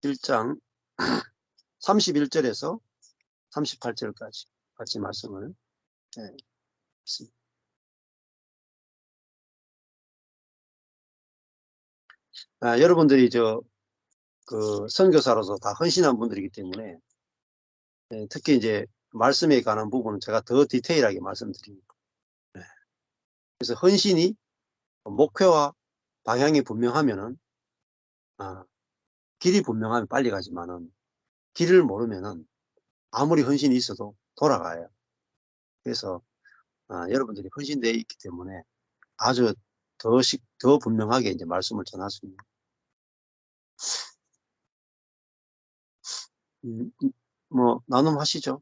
1장 31절에서 38절까지 같이 말씀을 했습니다. 여러분들이 그 선교사로서 다 헌신한 분들이기 때문에 특히 이제 말씀에 관한 부분은 제가 더 디테일하게 말씀드립니다. 그래서 헌신이 목표와 방향이 분명하면은 길이 분명하면 빨리 가지만은 길을 모르면은 아무리 헌신이 있어도 돌아가요. 그래서 여러분들이 헌신되어 있기 때문에 아주 더 분명하게 이제 말씀을 전하십니다. 뭐 나눔하시죠.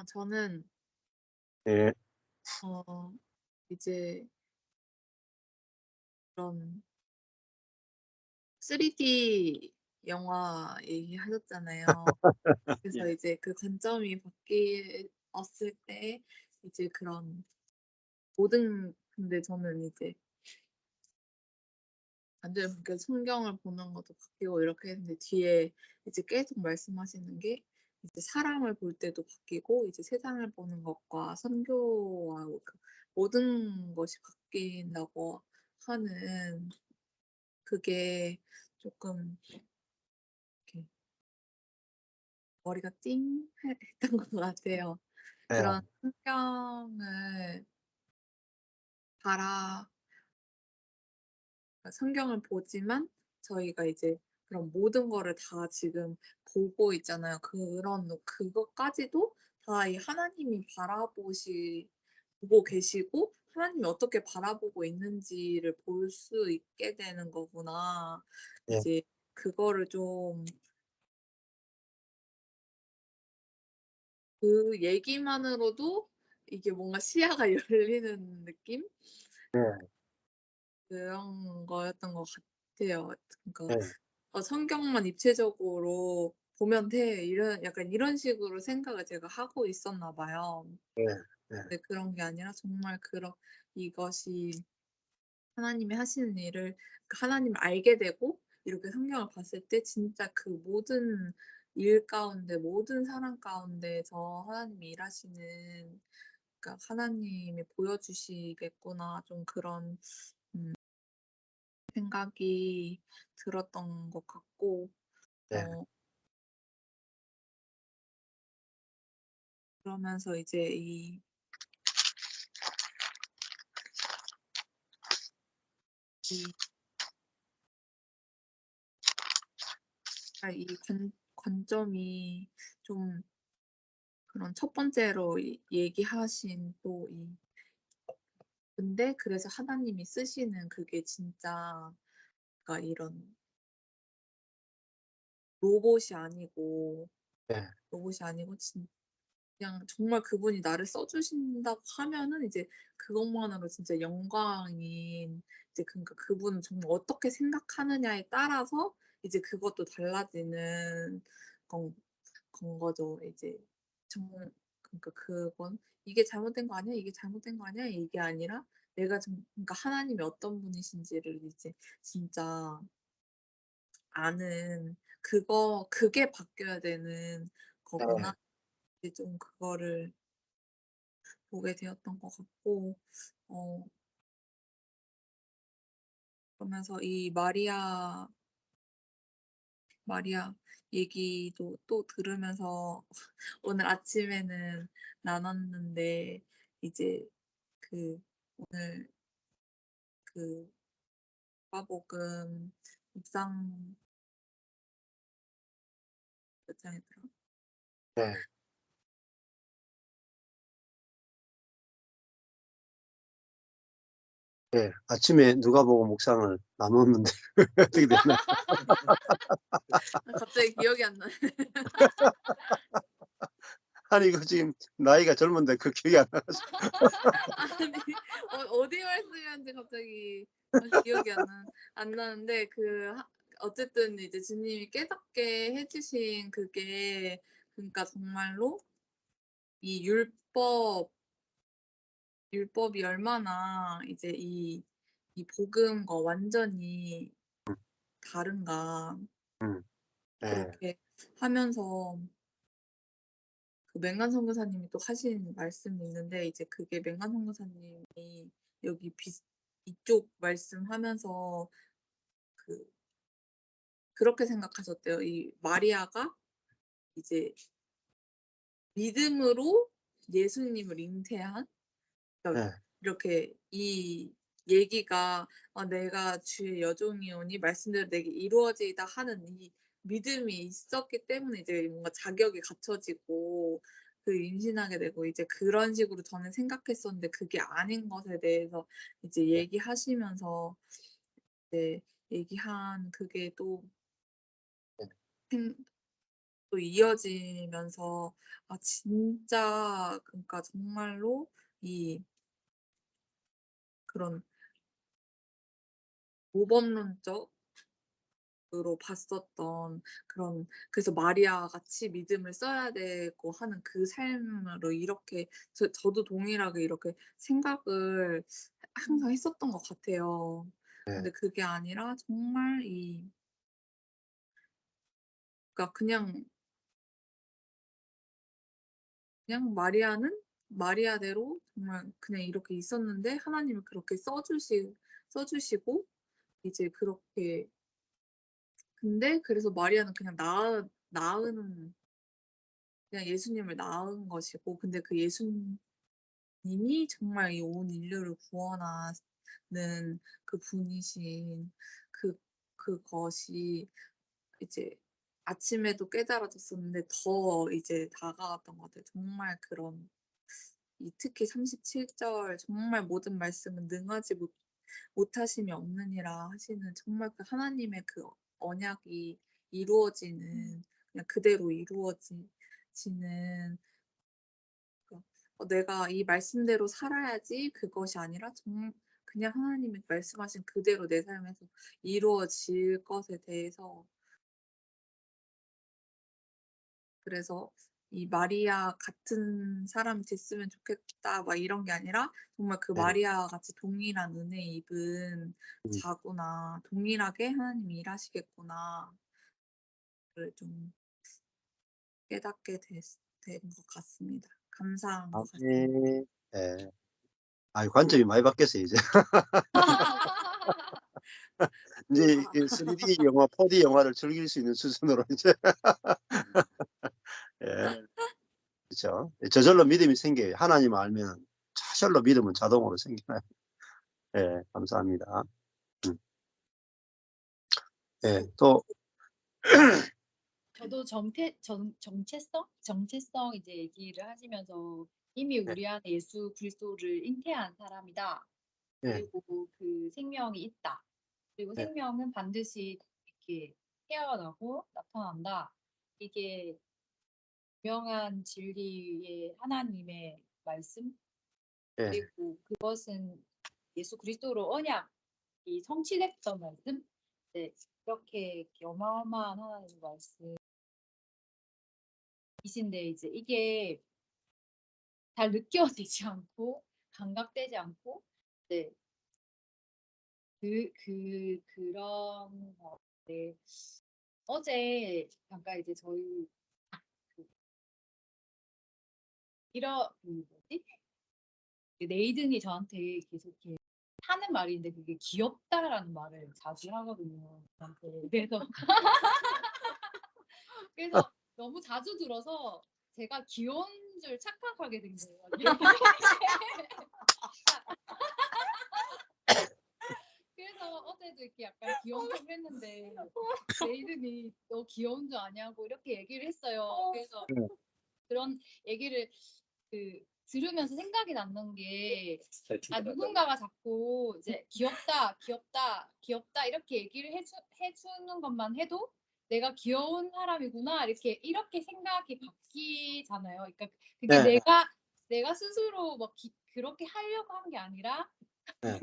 저는 네. 이제 그런 3D 영화 얘기하셨잖아요. 그래서 예. 이제 그 관점이 바뀌었을 때 이제 그런 근데 저는 이제 완전히 바뀌어서 성경을 보는 것도 바뀌고 이렇게 했는데 뒤에 이제 계속 말씀하시는 게 이제 사람을 볼 때도 바뀌고 이제 세상을 보는 것과 선교와 그 모든 것이 바뀐다고 하는 그게 조금 이렇게 머리가 띵 했던 것 같아요. 네. 그런 성경을 바라 성경을 보지만 저희가 이제 그런 모든 거를 다 지금 보고 있잖아요. 그것까지도 다 이 하나님이 보고 계시고 하나님이 어떻게 바라보고 있는지를 볼 수 있게 되는 거구나. 예. 이제 그거를 좀 그 얘기만으로도 이게 뭔가 시야가 열리는 느낌? 네. 그런 거였던 것 같아요. 그러니까 네. 성경만 입체적으로 보면 돼. 약간 이런 식으로 생각을 제가 하고 있었나 봐요. 네. 네. 근데 그런 게 아니라 정말 이것이 하나님이 하시는 일을 하나님을 알게 되고 이렇게 성경을 봤을 때 진짜 그 모든 일 가운데 모든 사람 가운데서 하나님이 일하시는 그러니까 하나님이 보여주시겠구나 좀 그런 생각이 들었던 것 같고 네. 어 그러면서 이제 이 관점이 좀 그런 첫 번째로 얘기하신 근데 그래서 하나님이 쓰시는 그게 진짜 그러니까 이런 로봇이 아니고 네. 그냥 정말 그분이 나를 써 주신다고 하면은 이제 그것만으로 진짜 영광인 이제 그러니까 그분은 정말 어떻게 생각하느냐에 따라서 이제 그것도 달라지는 건 거죠. 이제 그러니까 그건 '이게 잘못된 거 아니야? 이게 잘못된 거 아니야?' 이게 아니라 그러니까 하나님이 어떤 분이신지를 이제 진짜 아는 그게 바뀌어야 되는 네. 거구나. 이제 좀 그거를 보게 되었던 것 같고 어 그러면서 이 마리아 얘기도 또 들으면서 오늘 아침에는 나눴는데 이제 그 오늘 그 누가복음 6장 몇 장이더라? 네. 네. 아침에 누가 보고 묵상을 나눴는데 어떻게 됐나요? 갑자기 기억이 안 나네. 아니 이거 지금 나이가 젊은데 그 기억이 안 나 가지고. 아니 어디 말씀이었는지 갑자기 기억이 안 나는데 어쨌든 이제 주님이 깨닫게 해주신 그게 그러니까 정말로 이 율법이 얼마나 이제 이 복음과 완전히 다른가 음. 예. 그렇게 하면서 그 맹간 선교사님이 또 하신 말씀이 있는데 이제 그게 맹간 선교사님이 여기 이쪽 말씀하면서 그 그렇게 생각하셨대요. 이 마리아가 이제 믿음으로 예수님을 잉태한 그러니까 예. 이렇게 이 얘기가 '내가 주의 여종이오니 말씀대로 내게 이루어지이다.' 하는 이 믿음이 있었기 때문에 이제 뭔가 자격이 갖춰지고 임신하게 되고 이제 그런 식으로 저는 생각했었는데 그게 아닌 것에 대해서 이제 네. 얘기하시면서 이제 얘기한 그게 네. 생 또 이어지면서 진짜 그러니까 정말로 이 그런 모범론적으로 봤었던 그런 그래서 마리아 같이 믿음을 써야 되고 하는 그 삶으로 이렇게 저도 동일하게 이렇게 생각을 항상 했었던 것 같아요. 네. 근데 그게 아니라 정말 그러니까 그냥 마리아는 마리아대로 정말 그냥 이렇게 있었는데 하나님은 그렇게 써 주시고 이제 그렇게 근데 그래서 마리아는 그냥 낳은 그냥 예수님을 낳은 것이고 근데 그 예수님이 정말 이 온 인류를 구원하는 그 분이신 그 그것이 이제 아침에도 깨달아졌었는데 더 이제 다가왔던 것 같아요. 정말 그런 특히 37절 정말 모든 말씀은 능하지 못하심이 없느니라 하시는 정말 그 하나님의 그 언약이 이루어지는 그냥 그대로 이루어지는 내가 이 말씀대로 살아야지 그것이 아니라 그냥 하나님이 말씀하신 그대로 내 삶에서 이루어질 것에 대해서 그래서 이 '마리아 같은 사람이 됐으면 좋겠다.' 막 이런 게 아니라 정말 그 네. 마리아와 같이 동일한 은혜 입은 음. 자구나. 동일하게 하나님이 일하시겠구나. 를 좀 깨닫게 된 것 같습니다. 감사한 것 같습니다. 아멘. 예. 관점이 많이 바뀌었어요 이제. 인제 이 3D 영화, 4D 영화를 즐길 수 있는 수준으로 이제 예. 그쵸. 저절로 믿음이 생겨요. 하나님을 알면 저절로 믿음은 자동으로 생겨나요. 예. 감사합니다. 음. 예. 또 저도 정체성 이제 얘기를 하시면서 이미 예. 우리 안에 예수 그리스도를 잉태한 사람이다. 예. 그리고 그 생명이 있다. 그리고 예. 생명은 반드시 이렇게 태어나고 나타난다. 이게 분명한 진리의 하나님의 말씀 예. 그리고 그것은 예수 그리스도로 언약이 성취됐던 말씀. 네. 이렇게 어마어마한 하나님의 말씀이신데 이제 이게 잘 느껴지지 않고 감각되지 않고 네. 그런 네. 어제 잠깐 이제 저희 그 뭐지? 네이든이 저한테 계속 이렇게 하는 말인데 그게 "귀엽다."라는 말을 자주 하거든요, 저한테. 그래서 너무 자주 들어서 제가 귀여운 줄 착각하게 된 거예요. 그래서 어제도 이렇게 약간 귀여운 척을 했는데 네이든이 "너 귀여운 줄 아냐고." 이렇게 얘기를 했어요. 그래서 예. 그런 얘기를 들으면서 생각이 났는 게 누군가가 자꾸 이제 "귀엽다, 귀엽다, 귀엽다." 이렇게 얘기를 해 주는 것만 해도 '내가 귀여운 사람이구나.' 이렇게 생각이 바뀌잖아요. 그러니까 그게 예. 내가 스스로 막 그렇게 하려고 한 게 아니라 네.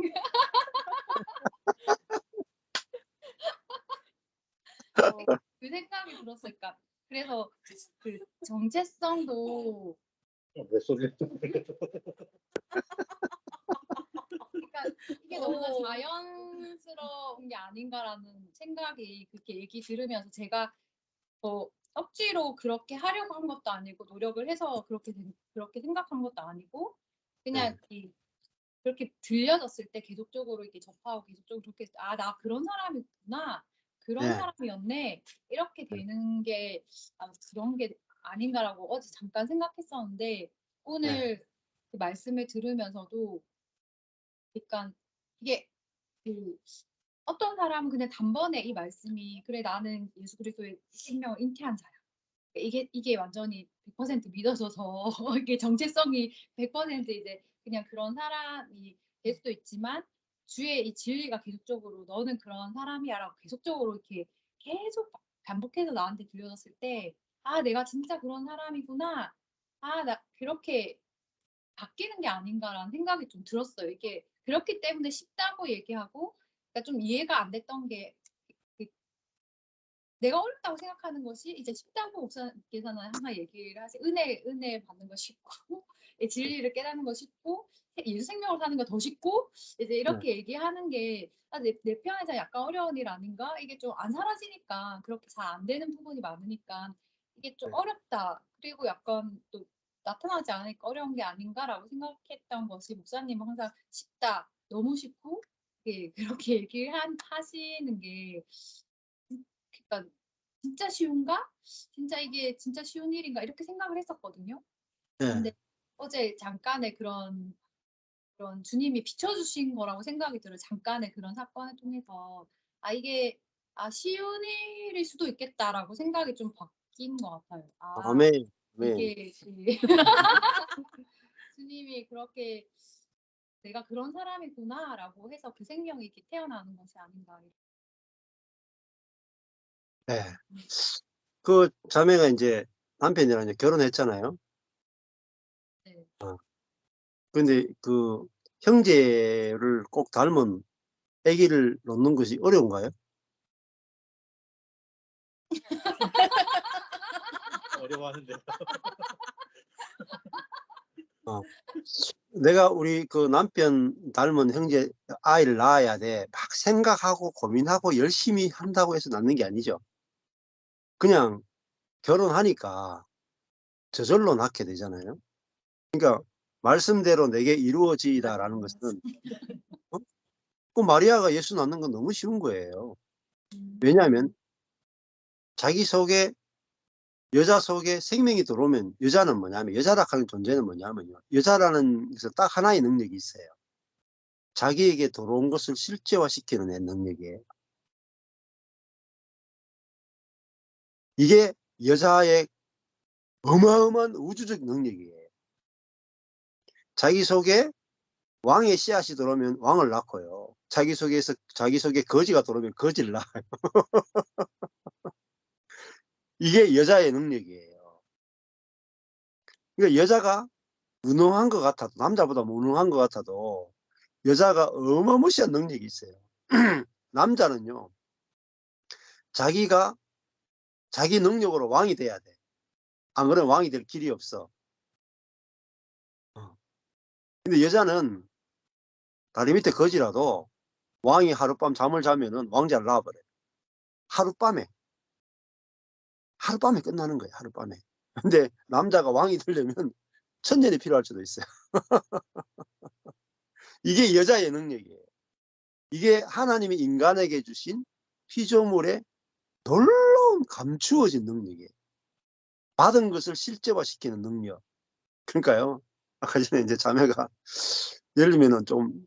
그 생각이 들었으니까 그래서 그 정체성도 왜 소리? 그러니까 이게 너무나 어. 자연스러운 게 아닌가라는 생각이 그렇게 얘기 들으면서 제가 억지로 그렇게 하려고 한 것도 아니고 노력을 해서 그렇게 생각한 것도 아니고 그냥 그렇게 들려졌을 때 계속적으로 이렇게 접하고 계속적으로 그렇게 나 그런 사람이구나. 그런 네. 사람이었네. 이렇게 되는 게 그런 게 아닌가라고 어제 잠깐 생각했었는데 오늘 그 말씀을 들으면서도 그러니까 이게 그 어떤 사람은 그냥 단번에 이 말씀이 그래 나는 예수 그리스도의 생명을 잉태한 자야. 이게 완전히 100% 믿어져서 이게 정체성이 100% 이제 그냥 그런 사람이 될 수도 있지만 주의 이 진리가 계속적으로 너는 그런 사람이야라고 계속적으로 이렇게 계속 반복해서 나한테 들려졌을 때 내가 진짜 그런 사람이구나. 나 그렇게 바뀌는 게 아닌가라는 생각이 좀 들었어요. 이게 그렇기 때문에 쉽다고 얘기하고 그러니까 좀 이해가 안 됐던 게 그 내가 어렵다고 생각하는 것이 이제 쉽다고 목사님께서는 항상 얘기를 하세요. 은혜 받는 거 쉽고 진리를 깨닫는 거 쉽고 예수 생명으로 사는 거 더 쉽고 이제 이렇게 얘기하는 게 내 편에서 약간 어려운 일 아닌가? 이게 좀 안 사라지니까 그렇게 잘 안 되는 부분이 많으니까 이게 좀 어렵다. 그리고 약간 또 나타나지 않으니까 어려운 게 아닌가라고 생각했던 것이 목사님은 항상 쉽다. 너무 쉽고 그렇게 얘기를 하시는 게 그러니까 '진짜 쉬운가? 진짜 이게 진짜 쉬운 일인가?' 이렇게 생각을 했었거든요. 네. 근데 어제 잠깐의 그런 주님이 비춰 주신 거라고 생각이 들어요. 잠깐의 그런 사건을 통해서 이게 '쉬운 일일 수도 있겠다.'라고 생각이 좀 바뀐 것 같아요. 아멘. 아멘. 이게 주님이 그렇게 '내가 그런 사람이구나.'라고 해서 그 생명이 이렇게 태어나는 것이 아닌가. 네. 그 자매가 이제 남편이랑 이제 결혼했잖아요. 네. 근데 그 형제를 꼭 닮은 아기를 놓는 것이 어려운가요? 어려워하는데. 어. 내가 우리 그 남편 닮은 형제 아이를 낳아야 돼. 막 생각하고 고민하고 열심히 한다고 해서 낳는 게 아니죠. 그냥 결혼하니까 저절로 낳게 되잖아요. 그러니까 말씀대로 내게 이루어지이다라는 것은 그 마리아가 예수 낳는 건 너무 쉬운 거예요. 왜냐하면 자기 속에 여자 속에 생명이 들어오면 여자는 뭐냐면 여자라 하는 존재는 뭐냐면요. 여자라는 것에 딱 하나의 능력이 있어요. 자기에게 들어온 것을 실제화시키는 능력이에요. 이게 여자의 어마어마한 우주적 능력이에요. 자기 속에 왕의 씨앗이 들어오면 왕을 낳고요. 자기 속에 거지가 들어오면 거지를 낳아요. 이게 여자의 능력이에요. 그러니까 여자가 무능한 것 같아도 남자보다 무능한 것 같아도 여자가 어마무시한 능력이 있어요. 남자는요. 자기가 자기 능력으로 왕이 돼야 돼. 안 그러면 왕이 될 길이 없어. 근데 여자는 다리 밑에 거지라도 왕이 하룻밤 잠을 자면은 왕자를 낳아버려요. 하룻밤에. 하룻밤에 끝나는 거예요. 하룻밤에. 근데 남자가 왕이 되려면 천년이 필요할 수도 있어요. 이게 여자의 능력이에요. 이게 하나님이 인간에게 주신 피조물의 놀라운 감추어진 능력이에요. 받은 것을 실제화시키는 능력. 그러니까요. 아까 전에 이제 자매가 예를 들면은 좀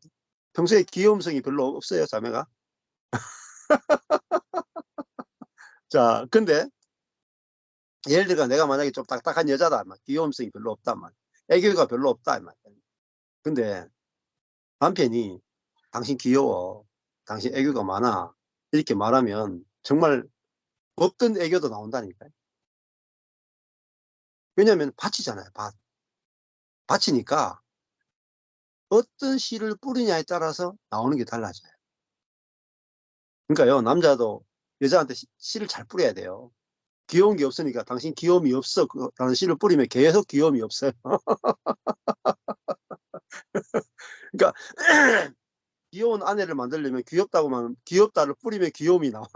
평소에 귀여움성이 별로 없어요, 자매가. 자, 근데 예를 들어 내가 만약에 좀 딱딱한 여자다, 막 귀여움성이 별로 없다, 막 애교가 별로 없다, 막. 근데 남편이 당신 귀여워, 당신 애교가 많아 이렇게 말하면 정말 없던 애교도 나온다니까요. 왜냐하면 밭이잖아요, 밭. 밭이니까 어떤 씨를 뿌리냐에 따라서 나오는 게 달라져요. 그러니까요, 남자도 여자한테 씨를 잘 뿌려야 돼요. 귀여운 게 없으니까 당신 귀여움이 없어 라는 씨를 뿌리면 계속 귀여움이 없어요. 그러니까 귀여운 아내를 만들려면 귀엽다를 뿌리면 귀여움이 나와요.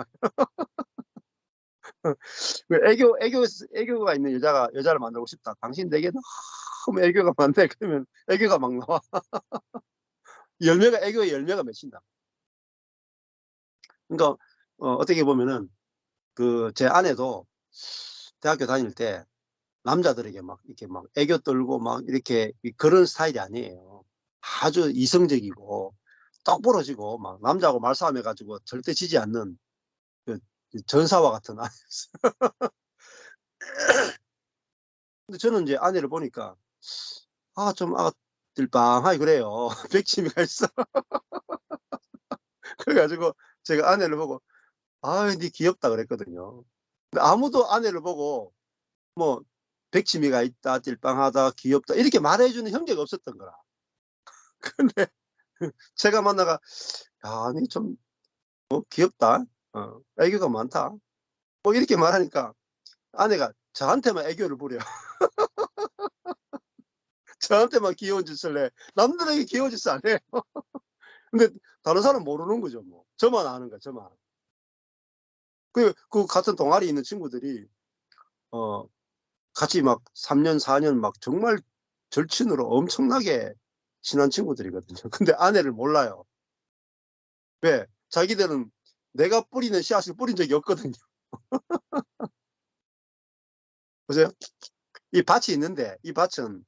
애교가 있는 여자를 만들고 싶다. 당신 내게 너무 애교가 많네. 그러면 애교가 막 나와. 애교의 열매가 맺힌다. 그러니까 어떻게 보면은 제 아내도 대학교 다닐 때 남자들에게 막 이렇게 막 애교 떨고 막 이렇게 그런 스타일이 아니에요. 아주 이성적이고 똑부러지고 막 남자하고 말싸움해가지고 절대 지지 않는 그 전사와 같은 아내였어요. 근데 저는 이제 아내를 보니까 좀 들빵하게 그래요. 백치미가 있어. 그래가지고 제가 아내를 보고 니 귀엽다 그랬거든요. 근데 아무도 아내를 보고 뭐 백치미가 있다, 띨빵하다, 귀엽다 이렇게 말해주는 형제가 없었던 거라. 근데 제가 만나가 니 좀 귀엽다, 애교가 많다 뭐 이렇게 말하니까 아내가 저한테만 애교를 부려. 저한테만 귀여운 짓을 해. 남들에게 귀여운 짓을 안 해요. 근데 다른 사람 모르는 거죠. 뭐 저만 아는 거야. 저만. 그 같은 동아리 있는 친구들이 같이 막 3년 4년 막 정말 절친으로 엄청나게 친한 친구들이거든요. 근데 아내를 몰라요. 왜? 자기들은 내가 뿌리는 씨앗을 뿌린 적이 없거든요. 보세요. 이 밭이 있는데 이 밭은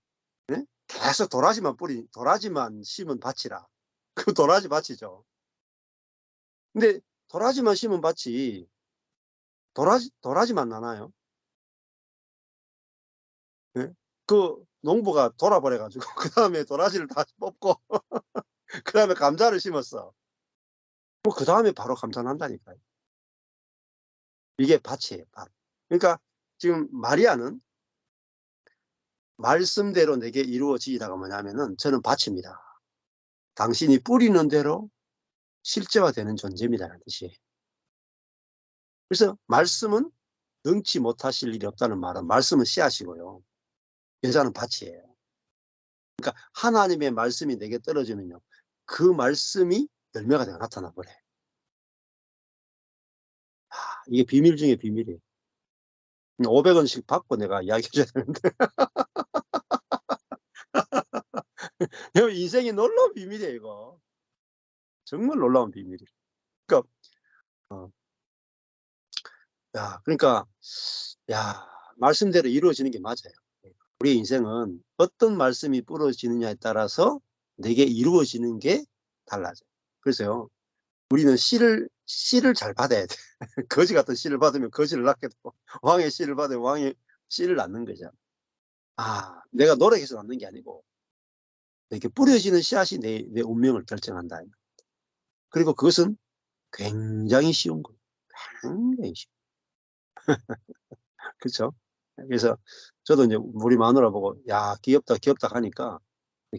계속 도라지만 심은 밭이라. 그 도라지 밭이죠. 근데 도라지만 심은 밭이 도라지만 나나요? 예? 그 농부가 돌아버려가지고 그 다음에 도라지를 다 뽑고 그 다음에 감자를 심었어. 그 다음에 바로 감자 난다니까요. 이게 밭이에요, 밭. 그러니까 지금 마리아는 말씀대로 내게 이루어지다가 뭐냐면은 저는 밭입니다. 당신이 뿌리는 대로 실제화되는 존재입니다라는 뜻이에요. 그래서 말씀은 능치 못하실 일이 없다는 말은 말씀은 씨앗이고요. 여자는 밭이에요. 그러니까 하나님의 말씀이 내게 떨어지면요. 그 말씀이 열매가 되어 나타나 버려요. 이게 비밀 중에 비밀이에요. 500원씩 받고 내가 이야기해줘야 되는데. 인생이 놀라운 비밀이에요, 이거. 정말 놀라운 비밀이에요. 그러니까, 그러니까, 말씀대로 이루어지는 게 맞아요. 우리 인생은 어떤 말씀이 부러지느냐에 따라서 내게 이루어지는 게 달라져요. 그래서요, 우리는 씨를 잘 받아야 돼. 거지 같은 씨를 받으면 거지를 낳게 되고, 왕의 씨를 받으면 왕의 씨를 낳는 거죠. 내가 노력해서 낳는 게 아니고, 이렇게 뿌려지는 씨앗이 내 운명을 결정한다. 그리고 그것은 굉장히 쉬운 거예요. 굉장히 쉬워. 그렇죠? 그래서 저도 이제 우리 마누라 보고 귀엽다 귀엽다 하니까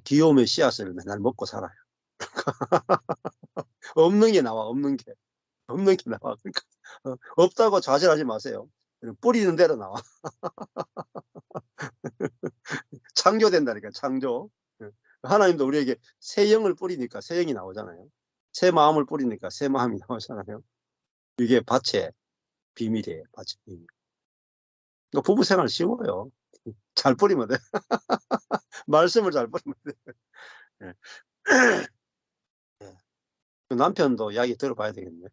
귀여움의 씨앗을 맨날 먹고 살아요. 없는 게 나와. 없는 게 나와. 그러니까 없다고 좌절하지 마세요. 뿌리는 대로 나와. 창조된다니까. 창조. 하나님도 우리에게 새 영을 뿌리니까 새 영이 나오잖아요. 새 마음을 뿌리니까 새 마음이 나오잖아요. 이게 밭의 비밀이에요. 밭의 비밀. 그러니까 부부 생활 쉬워요. 잘 뿌리면 돼. 말씀을 잘 뿌리면 돼. 네. 네. 남편도 이야기 들어봐야 되겠네.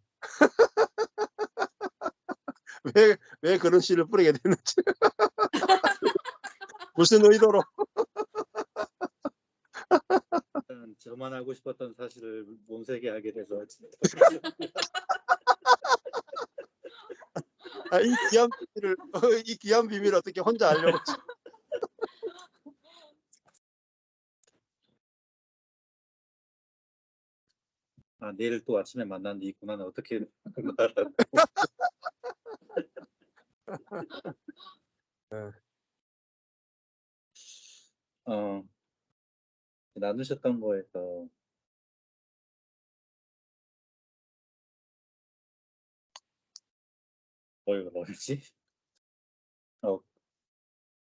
왜 그런 씨를 뿌리게 됐는지. 무슨 의도로. 저만 알고 싶었던 사실을 몸세게 하게 돼서 이 귀한 비밀을 어떻게 혼자 알려고. 내일 또 아침에 만난 네 있구나. 어떻게 말하고. 나누셨던 거에 뭘 넣을지?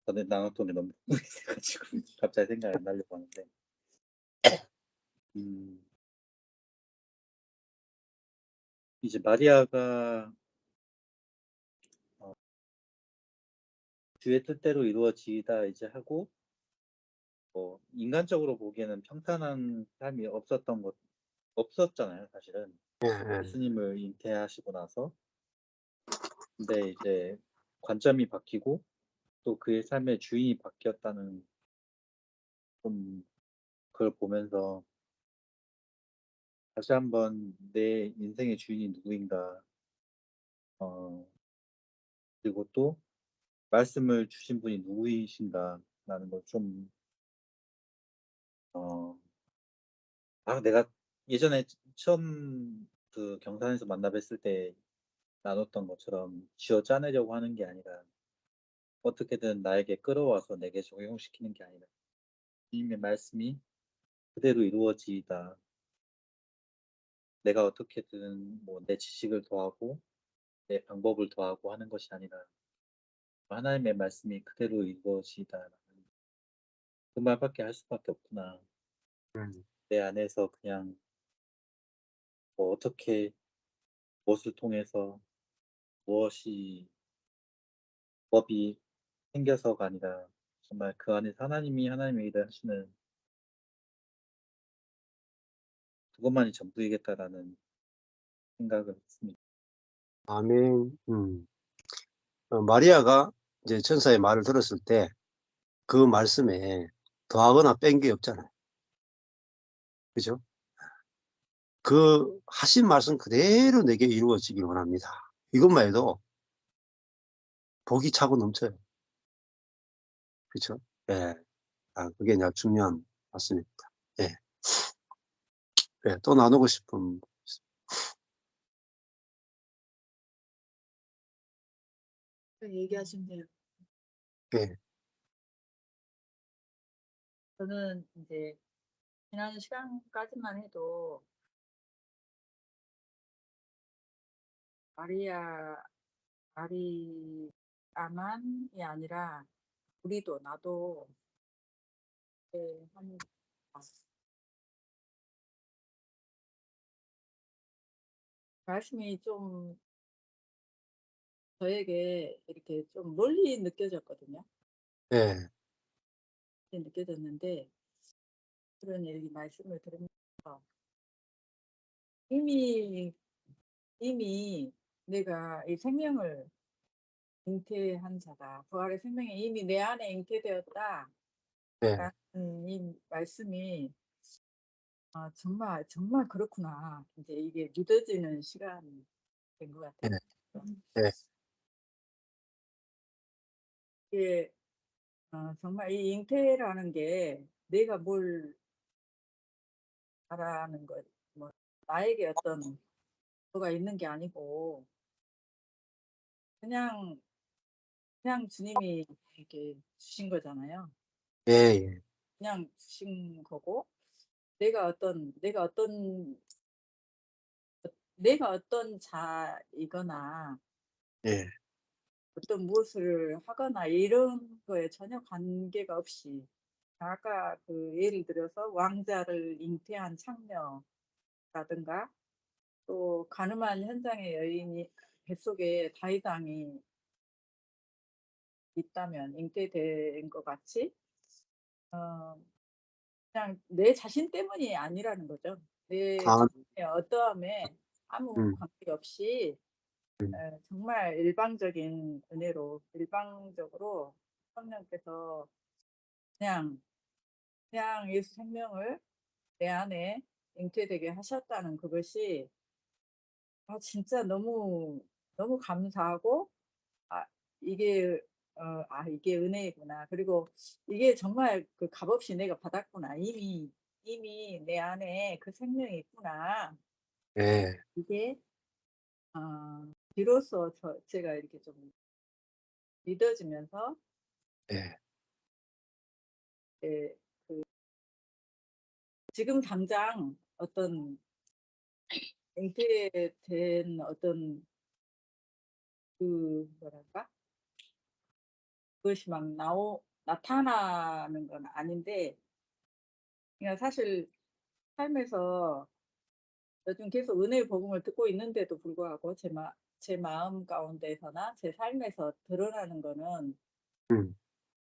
저는 나노톤이 너무 궁금해가지고 갑자기 생각이 안 나려고 하는데. 음, 이제 마리아가 주의 뜻대로 이루어지다 이제 하고, 뭐 인간적으로 보기에는 평탄한 삶이 없었잖아요, 사실은. 예, 예. 예수님을 잉태하시고 나서. 근데 이제 관점이 바뀌고 또 그의 삶의 주인이 바뀌었다는 좀 그걸 보면서 다시 한번 내 인생의 주인이 누구인가, 어, 그리고 또 말씀을 주신 분이 누구이신가라는 걸 좀, 내가 예전에 처음 그 경산에서 만나 뵀을 때 나눴던 것처럼 쥐어 짜내려고 하는 게 아니라 어떻게든 나에게 끌어와서 내게 적용시키는 게 아니라 주님의 말씀이 그대로 이루어지다. 내가 어떻게든 뭐 내 지식을 더하고 내 방법을 더하고 하는 것이 아니라 하나님의 말씀이 그대로 이루어지다라는 그 말밖에 할 수밖에 없구나. 음, 내 안에서 그냥 뭐 어떻게 무엇을 통해서 무엇이 법이 생겨서가 아니라 정말 그 안에서 하나님이 하나님의 일을 하시는 그것만이 전부이겠다라는 생각을 했습니다. 아멘. 마리아가 이제 천사의 말을 들었을 때 그 말씀에 더하거나 뺀 게 없잖아요. 그죠? 그 하신 말씀 그대로 내게 이루어지길 원합니다. 이것만 해도 복이 차고 넘쳐요. 그렇죠? 예. 그게 이제 중요한 말씀입니다. 예. 예, 또 나누고 싶은. 얘기하시면 돼요. 예. 저는 이제 지난 시간까지만 해도 마리아만이 아니라 우리도 나도 한 말씀이 좀 저에게 이렇게 좀 멀리 느껴졌거든요. 예. 느껴졌는데 그런 얘기 말씀을 들으면서 이미 내가 이 생명을 잉태한 자다. 부활의 생명이 이미 내 안에 잉태되었다. 예. 라는 이 말씀이 정말 정말 그렇구나. 이제 이게 믿어지는 시간이 된 것 예. 같아요. 예. 이게 정말 이 잉태라는 게 내가 뭘 바라는 것, 뭐 나에게 어떤 뭐가 있는 게 아니고 그냥 주님이 이렇게 주신 거잖아요. 예. 예. 그냥 주신 거고 내가 어떤 자이거나 예. 어떤 무엇을 하거나 이런 거에 전혀 관계가 없이 아까 그 예를 들어서 왕자를 잉태한 창녀라든가 또 가늠한 현장의 여인이 뱃속에 다윗왕이 있다면 잉태된 것 같이 어, 그냥 내 자신 때문이 아니라는 거죠. 내 아, 자신의 어떠함에 아무 음. 관계없이 정말 일방적인 은혜로 일방적으로 성령께서 그냥 예수 생명을 내 안에 잉태되게 하셨다는 그것이 진짜 너무 너무 감사하고 아 이게 이게 은혜구나. 그리고 이게 정말 그 값없이 내가 받았구나. 이미 내 안에 그 생명이 있구나. 예. 이게 비로소 제가 이렇게 좀 믿어지면서 예. 예, 지금 당장 어떤 잉태된 어떤 뭐랄까? 그것이 막 나타나는 건 아닌데, 그냥 사실 삶에서 요즘 계속 은혜의 복음을 듣고 있는데도 불구하고 제 마음 가운데서나 제 삶에서 드러나는 거는 음,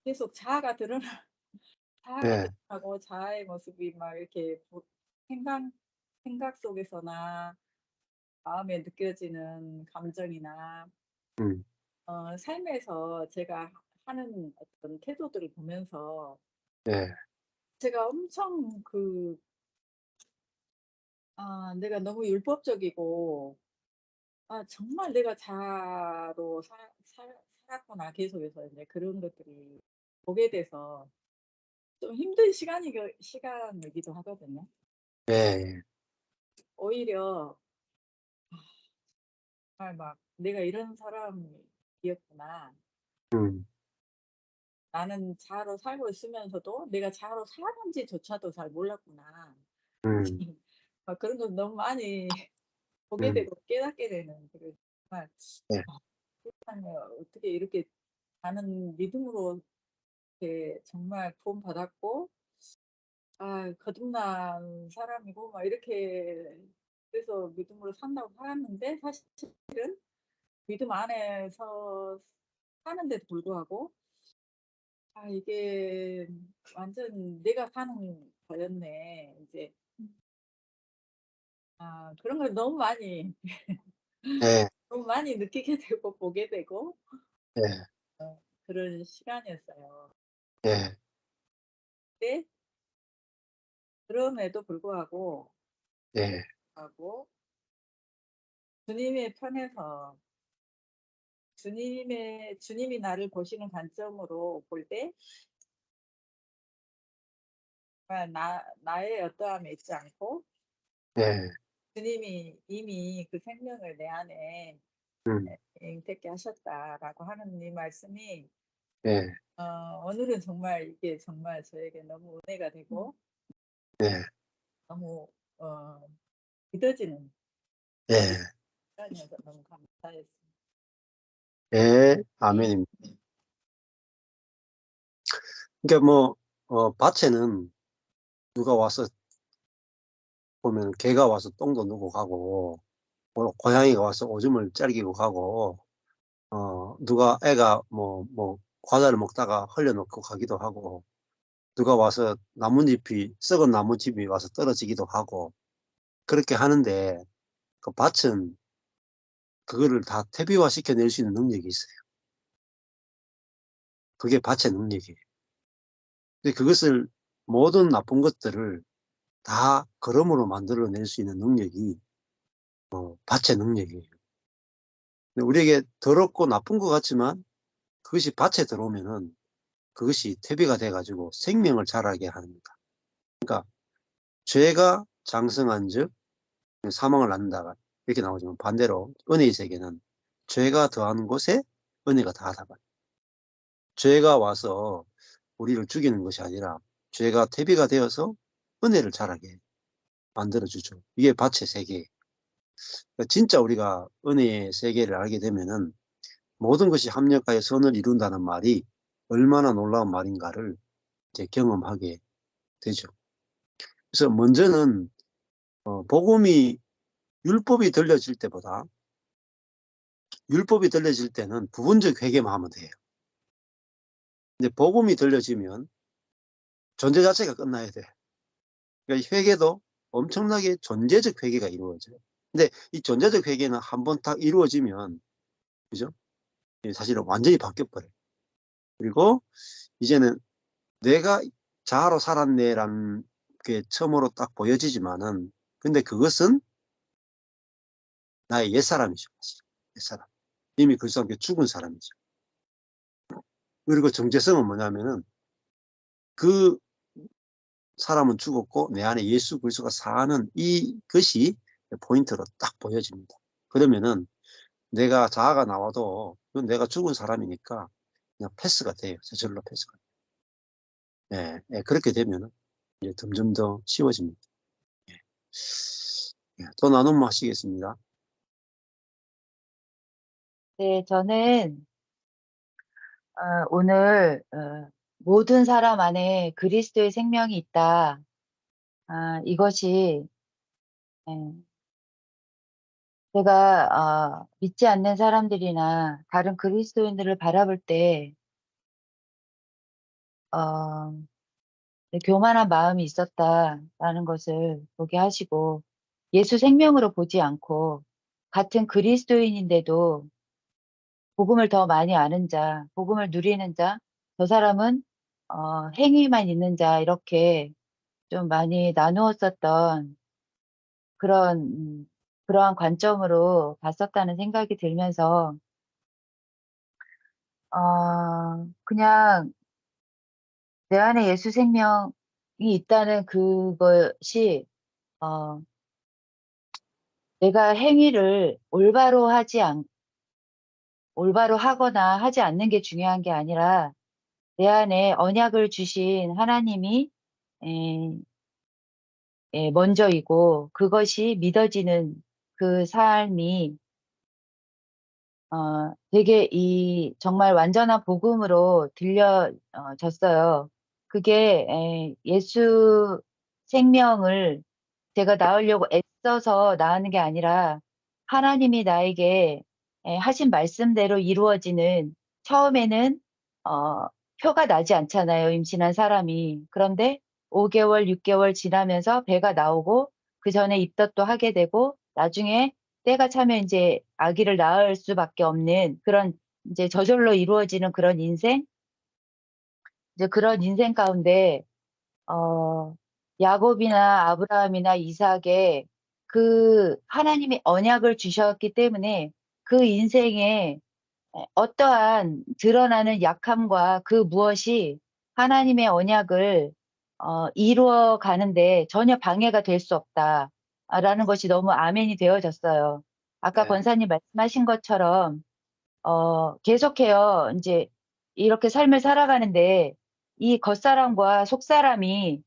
계속 자아가 예, 드러나고 자아의 모습이 막 이렇게 생각 속에서나 마음에 느껴지는 감정이나 음, 삶에서 제가 하는 어떤 태도들을 보면서 예, 제가 엄청 내가 너무 율법적이고 정말 내가 자아로 살았구나 계속해서 이제 그런 것들이 보게 돼서 좀 힘든 시간이기도 하거든요. 예, 오히려 정말 막 내가 이런 사람이었구나. 음, 나는 자아로 살고 있으면서도 내가 자아로 사는지조차도 잘 몰랐구나. 음, 그런 걸 너무 많이 보게 음, 되고 깨닫게 되는 정말 예, 세상에 어떻게 이렇게 나는 믿음으로 이렇게 정말 구원받았고 거듭난 사람이고 막 이렇게 그래서 믿음으로 산다고 살았는데 사실은 믿음 안에서 사는데도 불구하고 이게 완전 내가 사는 거였네. 이제 그런 걸 예, 너무 많이 느끼게 되고 보게 되고 예, 그런 시간이었어요. 예, 근데 그럼에도 불구하고 예, 하고 주님의 편에서 주님이 나를 보시는 관점으로 볼 때 나의 어떠함에 있지 않고 예, 주님이 이미 그 생명을 내 안에 음, 임택케 하셨다라고 하는 이 말씀이 예, 오늘은 정말 이게 정말 저에게 너무 은혜가 되고 예, 너무 믿어지는 예, 시간이어서 너무 감사했습니다. 예, 아멘입니다. 그러니까 뭐, 밭에는 누가 와서 보면 개가 와서 똥도 누고 가고, 고양이가 와서 오줌을 짤기고 가고, 누가 애가 뭐, 과자를 먹다가 흘려놓고 가기도 하고, 누가 와서 썩은 나뭇잎이 와서 떨어지기도 하고, 그렇게 하는데, 그 밭은 그거를 다 퇴비화 시켜낼 수 있는 능력이 있어요. 그게 밭의 능력이에요. 근데 그것을, 모든 나쁜 것들을 다 걸음으로 만들어낼 수 있는 능력이, 밭의 능력이에요. 근데 우리에게 더럽고 나쁜 것 같지만, 그것이 밭에 들어오면은, 그것이 퇴비가 돼가지고 생명을 자라게 합니다. 그러니까, 죄가 장성한 즉, 사망을 낳는다. 이렇게 나오지만 반대로 은혜의 세계는 죄가 더한 곳에 은혜가 다하다. 죄가 와서 우리를 죽이는 것이 아니라 죄가 퇴비가 되어서 은혜를 자라게 만들어주죠. 이게 밭의 세계. 그러니까 진짜 우리가 은혜의 세계를 알게 되면은 모든 것이 합력하여 선을 이룬다는 말이 얼마나 놀라운 말인가를 이제 경험하게 되죠. 그래서 먼저는 복음이 율법이 들려질 때보다 율법이 들려질 때는 부분적 회개만 하면 돼요. 근데 복음이 들려지면 존재 자체가 끝나야 돼. 그러니까 회개도 엄청나게 존재적 회개가 이루어져요. 근데 이 존재적 회개는 한번 딱 이루어지면, 그죠? 사실은 완전히 바뀌어버려요. 그리고 이제는 내가 자아로 살았네라는 게 처음으로 딱 보여지지만은, 근데 그것은 나의 옛사람이죠. 옛사람. 이미 그리스도와 함께 죽은 사람이죠. 그리고 정체성은 뭐냐면은 그 사람은 죽었고 내 안에 예수 그리스도가 사는 이것이 포인트로 딱 보여집니다. 그러면은 내가 자아가 나와도 그건 내가 죽은 사람이니까 그냥 패스가 돼요. 저절로 패스가. 예, 예, 그렇게 되면은 이제 점점 더 쉬워집니다. 예. 예, 또 나눔 하시겠습니다. 네, 저는 오늘 모든 사람 안에 그리스도의 생명이 있다. 이것이 예, 제가 믿지 않는 사람들이나 다른 그리스도인들을 바라볼 때 어, 교만한 마음이 있었다라는 것을 보게 하시고 예수 생명으로 보지 않고 같은 그리스도인인데도 복음을 더 많이 아는 자, 복음을 누리는 자, 저 사람은 행위만 있는 자 이렇게 좀 많이 나누었었던 그러한 관점으로 봤었다는 생각이 들면서 그냥 내 안에 예수 생명이 있다는 그것이 어, 내가 행위를 올바로 하거나 하지 않는 게 중요한 게 아니라 내 안에 언약을 주신 하나님이 에, 먼저이고 그것이 믿어지는 그 삶이 되게 정말 완전한 복음으로 들려졌어요. 그게 예수 생명을 제가 낳으려고 애써서 낳는 게 아니라 하나님이 나에게 하신 말씀대로 이루어지는 처음에는 표가 나지 않잖아요. 임신한 사람이. 그런데 5개월, 6개월 지나면서 배가 나오고 그 전에 입덧도 하게 되고 나중에 때가 차면 이제 아기를 낳을 수밖에 없는 그런 이제 저절로 이루어지는 그런 인생, 이제 그런 인생 가운데 어, 야곱이나 아브라함이나 이삭에 그 하나님이 언약을 주셨기 때문에 그 인생에 어떠한 드러나는 약함과 그 무엇이 하나님의 언약을 이루어 가는데 전혀 방해가 될 수 없다라는 것이 너무 아멘이 되어졌어요. 아까 네. 권사님 말씀하신 것처럼 계속해요. 이제 이렇게 삶을 살아가는데 이 겉사람과 속사람이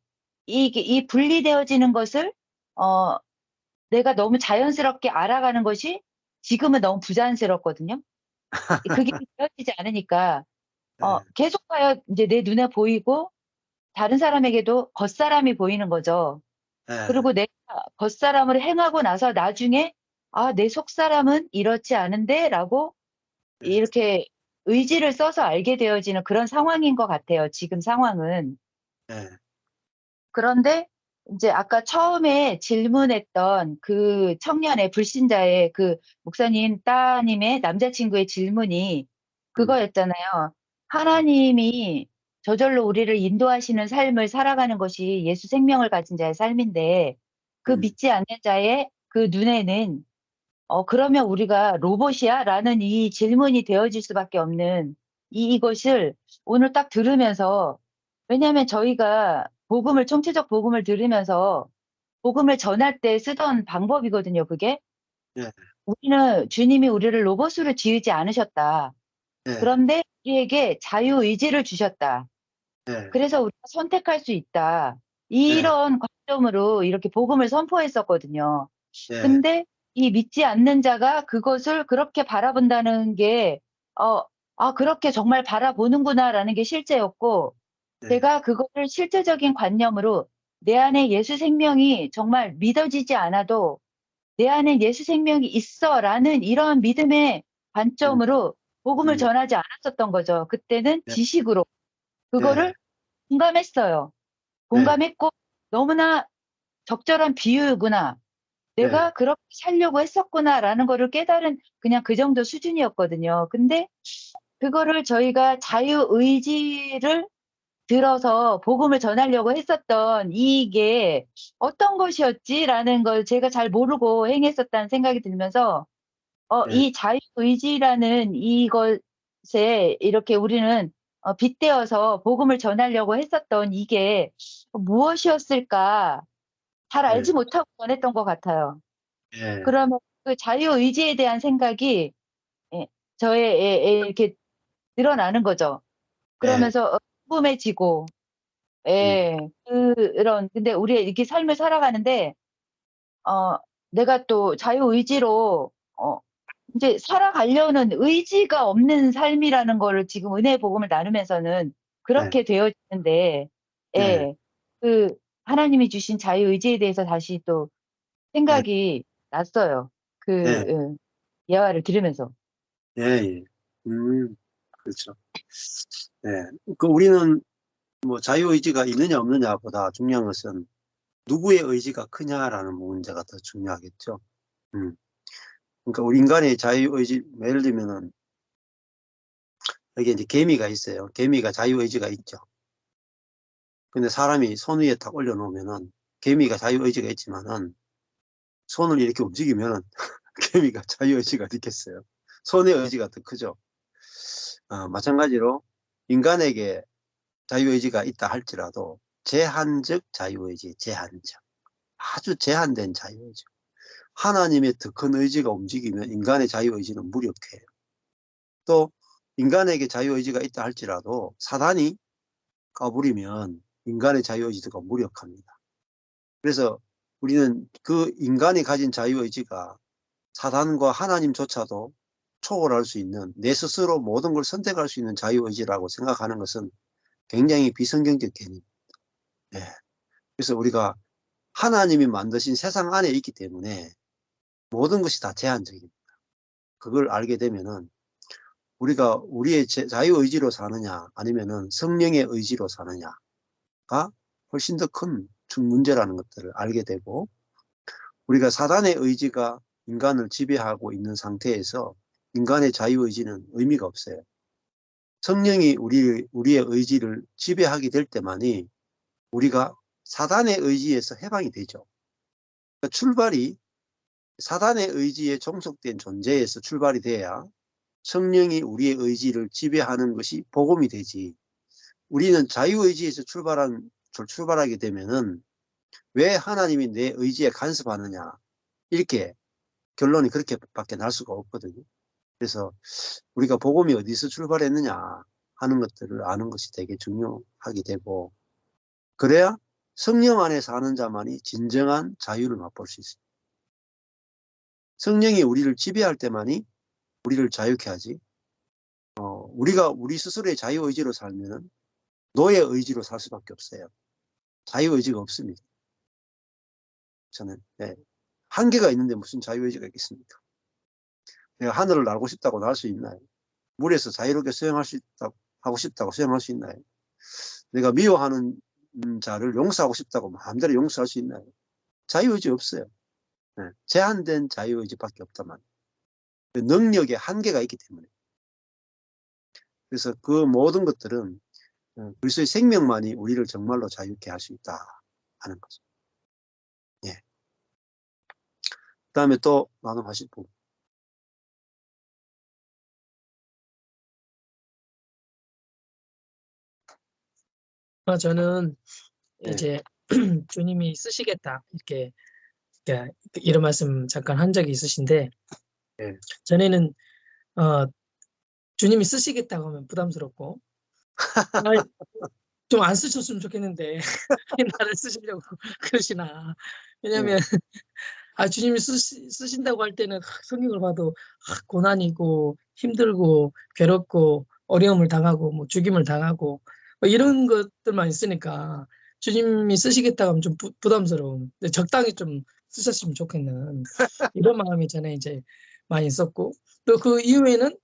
이 분리되어지는 것을 어, 내가 너무 자연스럽게 알아가는 것이 지금은 너무 부자연스럽거든요. 그게 되어지지 않으니까 네. 계속하여 이제 내 눈에 보이고 다른 사람에게도 겉사람이 보이는 거죠. 네. 그리고 내가 겉사람을 행하고 나서 나중에 내 속사람은 이렇지 않은데라고 네. 이렇게 의지를 써서 알게 되어지는 그런 상황인 것 같아요. 지금 상황은. 네. 그런데 이제 아까 처음에 질문했던 그 청년의 불신자의 그 목사님 따님의 남자친구의 질문이 그거였잖아요. 하나님이 저절로 우리를 인도하시는 삶을 살아가는 것이 예수 생명을 가진 자의 삶인데 그 믿지 않는 자의 그 눈에는 그러면 우리가 로봇이야? 라는 이 질문이 되어질 수밖에 없는 이것을 오늘 딱 들으면서 왜냐하면 저희가 총체적 복음을 들으면서 복음을 전할 때 쓰던 방법이거든요, 그게. 네. 우리는 주님이 우리를 로봇으로 지으지 않으셨다. 네. 그런데 우리에게 자유의지를 주셨다. 네. 그래서 우리가 선택할 수 있다. 네. 이런 관점으로 이렇게 복음을 선포했었거든요. 네. 근데 이 믿지 않는 자가 그것을 그렇게 바라본다는 게, 그렇게 정말 바라보는구나라는 게 실제였고, 네. 제가 그거를 실제적인 관념으로 내 안에 예수 생명이 정말 믿어지지 않아도 내 안에 예수 생명이 있어라는 이런 믿음의 관점으로 복음을 전하지 않았었던 거죠. 그때는 네. 지식으로. 네. 그거를 공감했어요. 공감했고, 너무나 적절한 비유구나. 내가 그렇게 살려고 했었구나라는 거를 깨달은 그냥 그 정도 수준이었거든요. 근데 그거를 저희가 자유의지를 들어서 복음을 전하려고 했었던 이게 어떤 것이었지라는 걸 제가 잘 모르고 행했었다는 생각이 들면서 네. 이 자유의지라는 이것에 이렇게 우리는 빗대어서 복음을 전하려고 했었던 이게 무엇이었을까 잘 알지 못하고 전했던 것 같아요. 네. 그러면 그 자유의지에 대한 생각이 저의 이렇게 늘어나는 거죠. 그러면서 궁금해지고, 근데 우리가 이렇게 삶을 살아가는데, 내가 또 자유의지로, 이제 살아가려는 의지가 없는 삶이라는 거를 지금 은혜 복음을 나누면서는 네, 그렇게 되어지는데, 네, 예, 그 하나님이 주신 자유의지에 대해서 다시 또 네, 생각이 났어요. 네, 예화를 들으면서. 예, 예. 그렇죠. 네, 그 우리는 뭐 자유의지가 있느냐 없느냐보다 중요한 것은 누구의 의지가 크냐라는 문제가 더 중요하겠죠. 음. 그러니까 우리 인간의 자유의지, 예를 들면은 여기 이제 개미가 있어요. 개미가 자유의지가 있죠. 근데 사람이 손 위에 딱 올려놓으면은 개미가 자유의지가 있지만은 손을 이렇게 움직이면은 개미가 자유의지가 있겠어요. 손의 의지가 더 크죠. 마찬가지로 인간에게 자유의지가 있다 할지라도 제한적 자유의지, 제한적. 아주 제한된 자유의지. 하나님의 더 큰 의지가 움직이면 인간의 자유의지는 무력해요. 또 인간에게 자유의지가 있다 할지라도 사단이 까부리면 인간의 자유의지가 무력합니다. 그래서 우리는 그 인간이 가진 자유의지가 사단과 하나님조차도 초월할 수 있는, 내 스스로 모든 걸 선택할 수 있는 자유의지라고 생각하는 것은 굉장히 비성경적 개념입니다. 네. 그래서 우리가 하나님이 만드신 세상 안에 있기 때문에 모든 것이 다 제한적입니다. 그걸 알게 되면은 우리가 우리의 자유의지로 사느냐 아니면은 성령의 의지로 사느냐가 훨씬 더 큰 문제라는 것들을 알게 되고, 우리가 사단의 의지가 인간을 지배하고 있는 상태에서 인간의 자유의지는 의미가 없어요. 성령이 우리의 의지를 지배하게 될 때만이 우리가 사단의 의지에서 해방이 되죠. 그러니까 출발이 사단의 의지에 종속된 존재에서 출발이 돼야 성령이 우리의 의지를 지배하는 것이 복음이 되지. 우리는 자유의지에서 출발하게 되면은 왜 하나님이 내 의지에 간섭하느냐, 이렇게 결론이 그렇게밖에 날 수가 없거든요. 그래서 우리가 복음이 어디서 출발했느냐 하는 것들을 아는 것이 되게 중요하게 되고, 그래야 성령 안에 사는 자만이 진정한 자유를 맛볼 수 있습니다. 성령이 우리를 지배할 때만이 우리를 자유케 하지, 우리가 우리 스스로의 자유의지로 살면은 노예 의지로 살 수밖에 없어요. 자유의지가 없습니다. 저는, 네. 한계가 있는데 무슨 자유의지가 있겠습니까? 내가 하늘을 날고 싶다고 날 수 있나요? 물에서 자유롭게 수영할 수 있다고, 하고 싶다고 수영할 수 있나요? 내가 미워하는 자를 용서하고 싶다고 마음대로 용서할 수 있나요? 자유의지 없어요. 네. 제한된 자유의지밖에 없다만. 능력에 한계가 있기 때문에. 그래서 그 모든 것들은 그리스도의 생명만이 우리를 정말로 자유케 할 수 있다 하는 거죠. 예. 그다음에 또 나눔하실 분. 저는 네. 이제 주님이 쓰시겠다 이렇게 이런 말씀 잠깐 한 적이 있으신데, 네. 전에는 주님이 쓰시겠다고 하면 부담스럽고 좀 안 쓰셨으면 좋겠는데 나를 쓰시려고 그러시나. 왜냐면 주님이 쓰신다고 할 때는 성경을 봐도 고난이고 힘들고 괴롭고 어려움을 당하고 뭐 죽임을 당하고 뭐 이런 것들만 있으니까 주님이 쓰시겠다고 하면 좀 부담스러운, 적당히 좀 쓰셨으면 좋겠는 이런 마음이 전에 이제 많이 있었고, 또 그 이후에는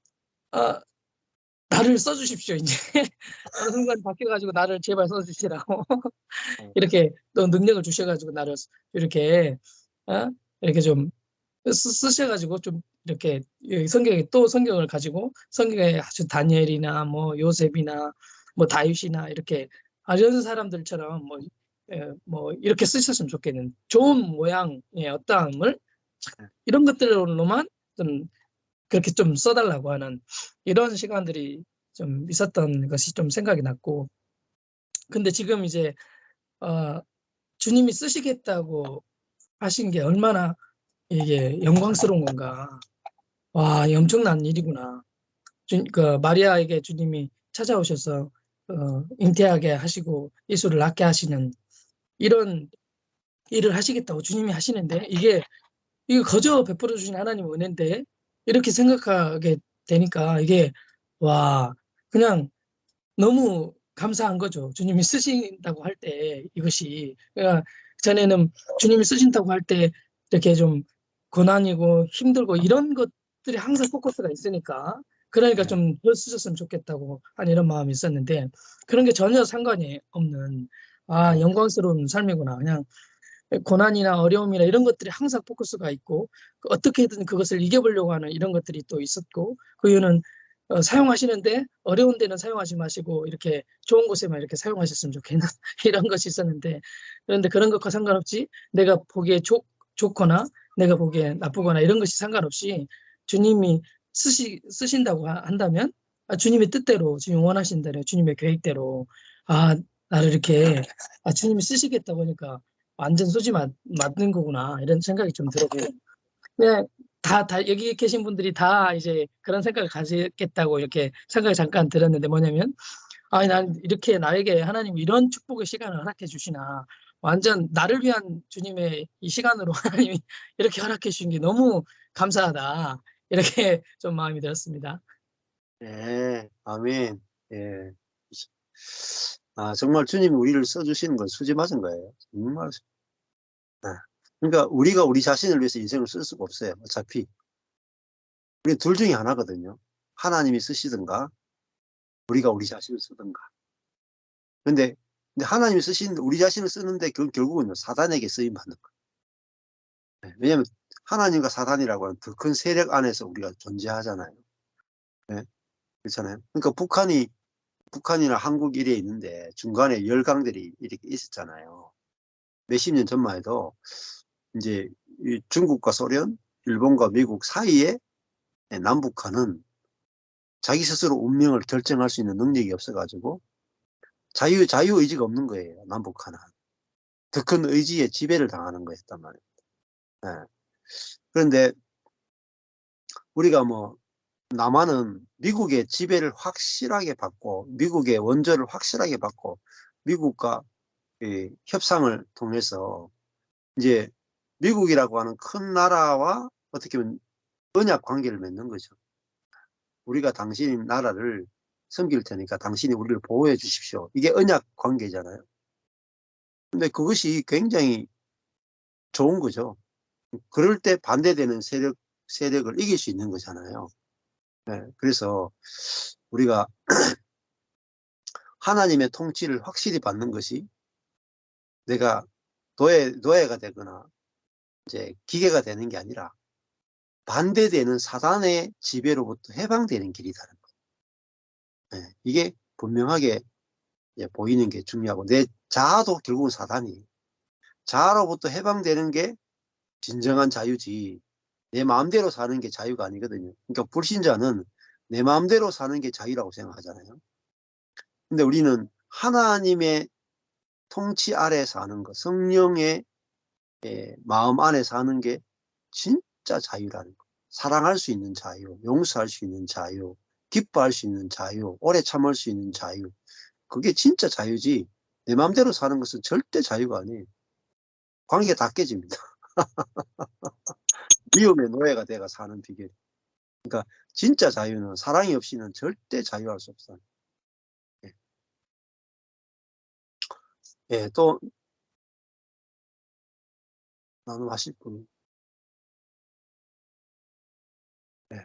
나를 써주십시오 이제 어느 순간 바뀌어가지고 나를 제발 써주시라고 이렇게 또 능력을 주셔가지고 나를 이렇게 이렇게 좀 쓰셔가지고 좀 이렇게 성경에 또 성경을 가지고 성경에 아주 다니엘이나 뭐 요셉이나 뭐 다윗이나 이렇게 이런 사람들처럼 뭐 이렇게 쓰셨으면 좋겠는 좋은 모양의 어떠함을 이런 것들로만 좀 그렇게 좀 써달라고 하는 이런 시간들이 좀 있었던 것이 좀 생각이 났고, 근데 지금 이제 주님이 쓰시겠다고 하신 게 얼마나 이게 영광스러운 건가. 와, 엄청난 일이구나. 그 마리아에게 주님이 찾아오셔서 잉태하게 하시고 예수를 낳게 하시는 이런 일을 하시겠다고 주님이 하시는데, 이게 거저 베풀어 주신 하나님의 은혜인데 이렇게 생각하게 되니까 이게 와 그냥 너무 감사한 거죠. 주님이 쓰신다고 할 때 이것이 그러니까 전에는 주님이 쓰신다고 할 때 이렇게 좀 고난이고 힘들고 이런 것들이 항상 포커스가 있으니까 그러니까 좀 더 쓰셨으면 좋겠다고 하는 이런 마음이 있었는데 그런 게 전혀 상관이 없는 영광스러운 삶이구나. 그냥 고난이나 어려움이나 이런 것들이 항상 포커스가 있고 어떻게든 그것을 이겨보려고 하는 이런 것들이 또 있었고 그 이유는 사용하시는데 어려운 데는 사용하지 마시고 이렇게 좋은 곳에만 이렇게 사용하셨으면 좋겠는 이런 것이 있었는데 그런데 그런 것과 상관없이 내가 보기에 좋거나 내가 보기에 나쁘거나 이런 것이 상관없이 주님이 쓰신다고 한다면 주님의 뜻대로 주님 원하신 대로 주님의 계획대로 나를 이렇게 주님이 쓰시겠다고 하니까 완전 소지 맞는 거구나 이런 생각이 좀 들었고 그냥 다 여기 계신 분들이 다 이제 그런 생각을 가지겠다고 이렇게 생각이 잠깐 들었는데 뭐냐면 난 이렇게 나에게 하나님이 이런 축복의 시간을 허락해 주시나 완전 나를 위한 주님의 이 시간으로 하나님이 이렇게 허락해 주신 게 너무 감사하다 이렇게 좀 마음이 들었습니다. 네, 아멘. 예. 정말 주님이 우리를 써주시는 건 수지 맞은 거예요. 정말. 그러니까 우리가 우리 자신을 위해서 인생을 쓸 수가 없어요. 어차피. 우리 둘 중에 하나거든요. 하나님이 쓰시든가, 우리가 우리 자신을 쓰든가. 근데 하나님이 우리 자신을 쓰는데 그건 결국은 사단에게 쓰임 받는 거예요. 왜냐하면 하나님과 사단이라고 하는 더 큰 세력 안에서 우리가 존재하잖아요. 네? 그렇잖아요. 그러니까 북한이나 한국 이래 있는데 중간에 열강들이 이렇게 있었잖아요. 몇십 년 전만 해도 이제 중국과 소련, 일본과 미국 사이에 남북한은 자기 스스로 운명을 결정할 수 있는 능력이 없어가지고 자유의지가 없는 거예요. 남북한은. 더 큰 의지에 지배를 당하는 거였단 말이에요. 네. 그런데 우리가 남한은 미국의 지배를 확실하게 받고 미국의 원조를 확실하게 받고 미국과 협상을 통해서 이제 미국이라고 하는 큰 나라와 어떻게 보면 언약 관계를 맺는 거죠. 우리가 당신 나라를 섬길 테니까 당신이 우리를 보호해 주십시오. 이게 언약 관계잖아요. 근데 그것이 굉장히 좋은 거죠. 그럴 때 반대되는 세력을 이길 수 있는 거잖아요. 네, 그래서 우리가 하나님의 통치를 확실히 받는 것이 내가 노예가 되거나 이제 기계가 되는 게 아니라 반대되는 사단의 지배로부터 해방되는 길이라는 거예요. 네, 이게 분명하게 보이는 게 중요하고 내 자아도 결국은 사단이에요. 자아로부터 해방되는 게 진정한 자유지 내 마음대로 사는 게 자유가 아니거든요. 그러니까 불신자는 내 마음대로 사는 게 자유라고 생각하잖아요. 근데 우리는 하나님의 통치 아래 사는 것, 성령의 마음 안에 사는 게 진짜 자유라는 거. 사랑할 수 있는 자유, 용서할 수 있는 자유, 기뻐할 수 있는 자유, 오래 참을 수 있는 자유. 그게 진짜 자유지 내 마음대로 사는 것은 절대 자유가 아니에요. 관계가 다 깨집니다. 위험의 노예가 돼가 사는 비결. 그러니까 진짜 자유는 사랑이 없이는 절대 자유할 수 없어요. 예, 또 나눔하실 분. 네.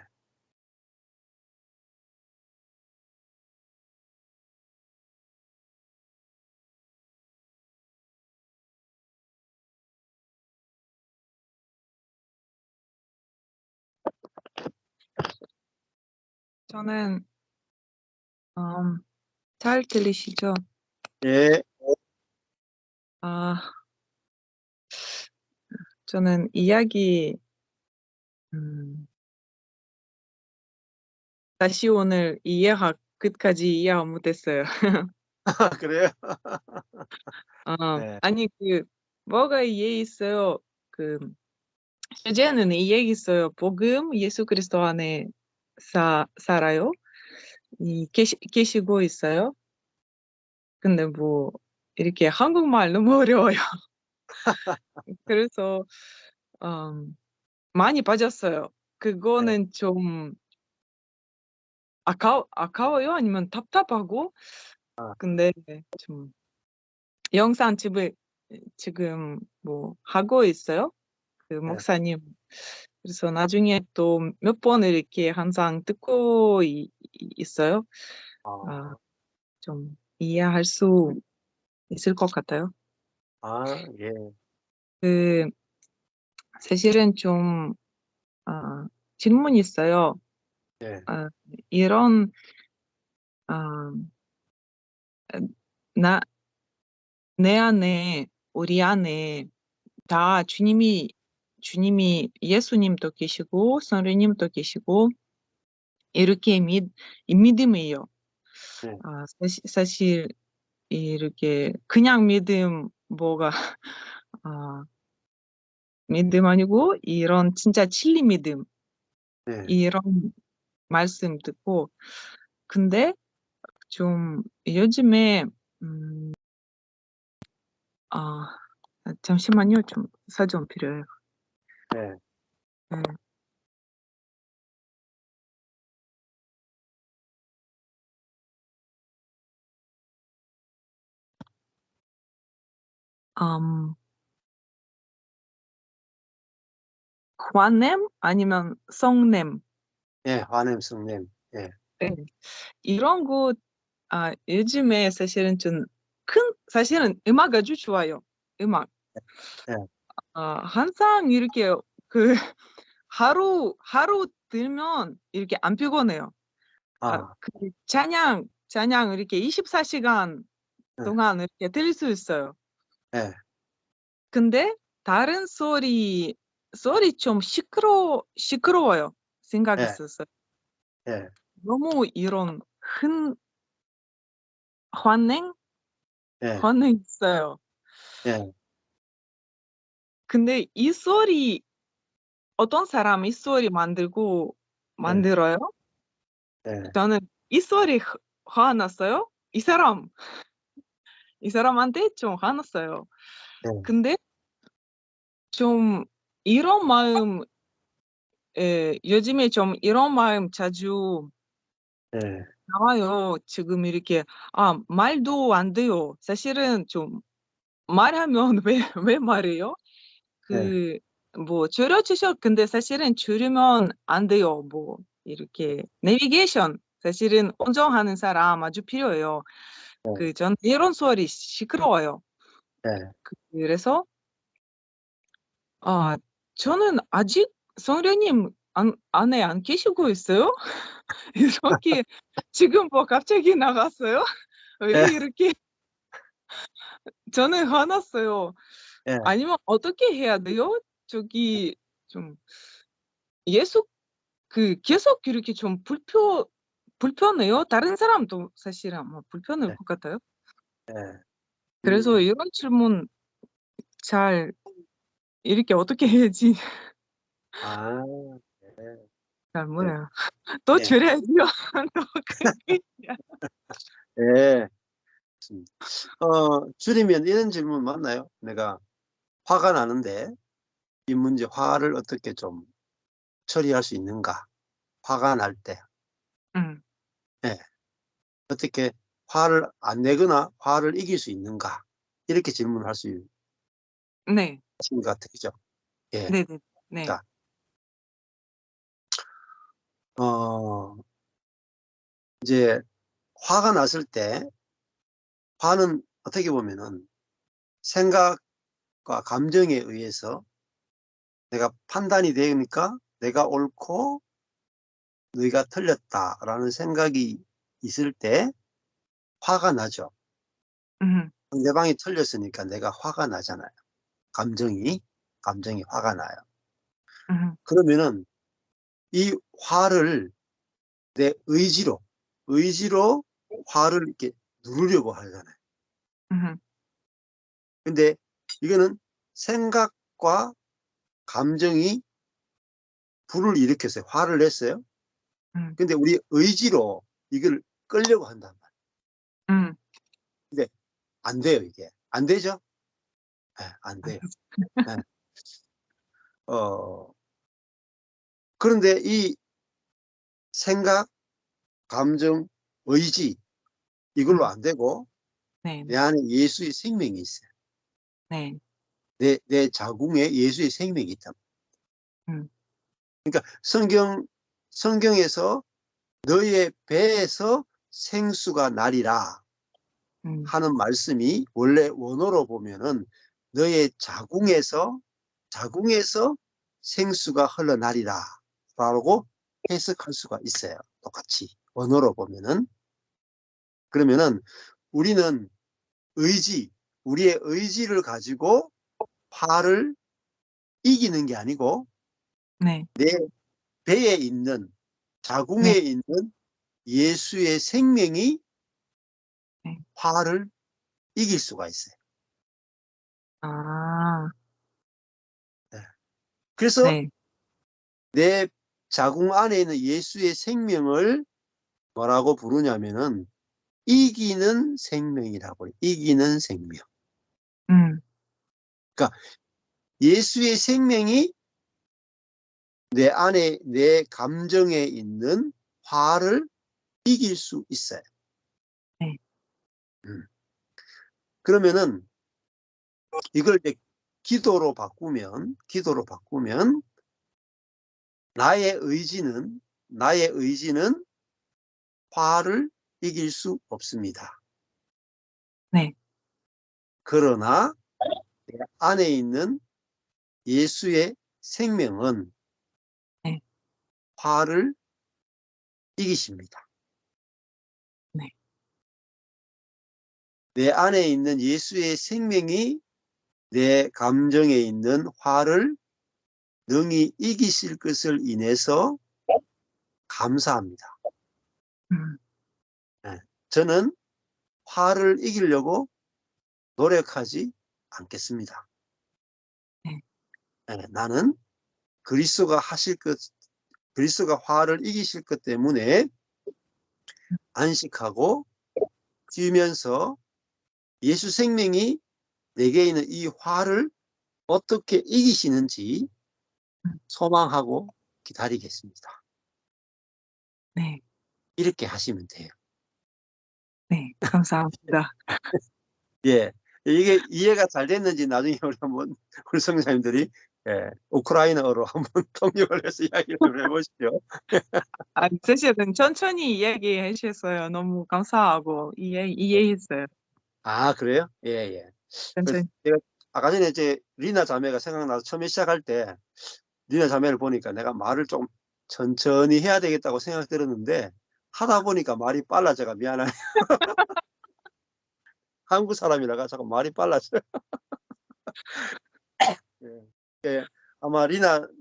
저는 잘 들리시죠? 예. 저는 이야기 다시 오늘 끝까지 이해가 못했어요. 그래요? 네. 아니 뭐가 이해 있어요? 주제는 이해 있어요. 복음 예수 그리스도 안에 살아요. 계시고 있어요. 근데 이렇게 한국말 너무 어려워요. 그래서 많이 빠졌어요. 그거는 좀 아까워요? 아니면 답답하고? 근데 좀 영상 집에 지금 뭐 하고 있어요. 그 목사님. 그래서 나중에 또 몇 번 이렇게 항상 듣고 있어요. 좀 이해할 수 있을 것 같아요. 예. 그 사실은 좀 질문이 있어요. 예. 이런 내 안에 우리 안에 다 주님이 예수님도 계시고 성령님도 계시고 이렇게 믿음이에요. 네. 사실 이렇게 그냥 믿음 뭐가 믿음 아니고 이런 진짜 진리 믿음 네. 이런 말씀 듣고 근데 좀 요즘에 잠시만요. 좀 사전 필요해요. 네. 네. 화냄 아니면 성냄 예, 화냄, 성냄. 예. 네. 이런 거 요즘에 사실은 사실은 음악 아주 좋아요. 음악. 예. 항상 이렇게 그 하루 들면 이렇게 안 피곤해요. 그 찬양 이렇게 24시간 예. 동안 이렇게 들을 수 있어요. 예. 근데 다른 소리 좀 시끄러워요. 생각했었어요. 예. 너무 이런 환행 예. 있어요. 예. 근데 이 소리 어떤 사람이 이 소리 만들어요? 예. 저는 이 소리 화났어요. 이 사람한테 좀 화났어요. 예. 근데 좀 이런 마음 요즘에 좀 이런 마음 자주 예. 나와요. 지금 이렇게 말도 안 돼요. 사실은 좀 말하면 왜 말해요? 예. 뭐 근데 사실은 줄이면 안 돼요. 뭐 이렇게 내비게이션 사실은 운전하는 사람 아주 필요해요. 전 이런 소리 시끄러워요. 예. 그래서 저는 아직 성령님 안에 안 계시고 있어요? 이렇게 지금 뭐 갑자기 나갔어요? 왜 예. 이렇게 저는 화났어요. 예. 아니면 어떻게 해야 돼요? 저기 좀 계속 이렇게 좀 불편해요. 다른 사람도 사실은 아마 불편할 것 같아요. 예. 그래서 이런 질문 잘 이렇게 어떻게 해야지 예. 잘 몰라요. 또 예. 줄여야지요. 또 그게 예. 줄이면 이런 질문 맞나요? 내가 화가 나는데 이 문제 화를 어떻게 좀 처리할 수 있는가? 화가 날 때. 예. 어떻게 화를 안 내거나 화를 이길 수 있는가? 이렇게 질문을 할 수 있는 네. 것 같아요. 그죠? 예. 네네. 네. 자, 이제 화가 났을 때 화는 어떻게 보면은 생각과 감정에 의해서 내가 판단이 되니까 내가 옳고 너희가 틀렸다라는 생각이 있을 때 화가 나죠. 상대방이 틀렸으니까 내가 화가 나잖아요. 감정이 화가 나요. 그러면은 이 화를 내 의지로 화를 이렇게 누르려고 하잖아요. 근데 이거는 생각과 감정이 불을 일으켰어요. 화를 냈어요. 근데 우리 의지로 이걸 끌려고 한단 말이에요. 근데 안 돼요, 이게. 안 되죠? 네, 안 돼요. 네. 그런데 이 생각, 감정, 의지 이걸로 안 되고 네, 내 안에 예수의 생명이 있어요. 네, 내 자궁에 예수의 생명이 있다. 음, 그러니까 성경에서 너의 배에서 생수가 나리라 하는 말씀이 원래 원어로 보면은 너의 자궁에서 생수가 흘러나리라 라고 해석할 수가 있어요. 똑같이 원어로 보면은. 그러면은 우리는 우리의 의지를 가지고 화를 이기는 게 아니고 네, 내 배에 있는 자궁에 네, 있는 예수의 생명이 네. 화를 이길 수가 있어요. 아, 그래서 네, 내 자궁 안에 있는 예수의 생명을 뭐라고 부르냐면은 이기는 생명이라고 해요. 이기는 생명. 그러니까 예수의 생명이 내 안에 내 감정에 있는 화를 이길 수 있어요. 네. 그러면은 이걸 이제 기도로 바꾸면 나의 의지는 화를 이길 수 없습니다. 네, 그러나 내 안에 있는 예수의 생명은 네. 화를 이기십니다. 네. 내 안에 있는 예수의 생명이 내 감정에 있는 화를 능히 이기실 것을 인해서 감사합니다. 네. 저는 화를 이기려고 노력하지 않겠습니다. 네. 네. 나는 그리스도가 화를 이기실 것 때문에 안식하고 쉬면서 예수 생명이 내게 있는 이 화를 어떻게 이기시는지 소망하고 기다리겠습니다. 네, 이렇게 하시면 돼요. 네, 감사합니다. 예. 이게 이해가 잘 됐는지 나중에 우리 성사님들이 우크라이나어로 한번 통역을 해서 이야기를 좀 해보시죠. 아, 사실은 천천히 이야기해 주셨어요. 너무 감사하고 이해했어요. 아, 그래요? 예, 예. 그래서 천천히. 제가 아까 전에 이제 리나 자매가 생각나서 처음에 시작할 때 리나 자매를 보니까 내가 말을 좀 천천히 해야 되겠다고 생각 들었는데 하다 보니까 말이 빨라져가 미안하네. 한국 사람이라가 자꾸 말이 빨라져요. 예. 예. 아마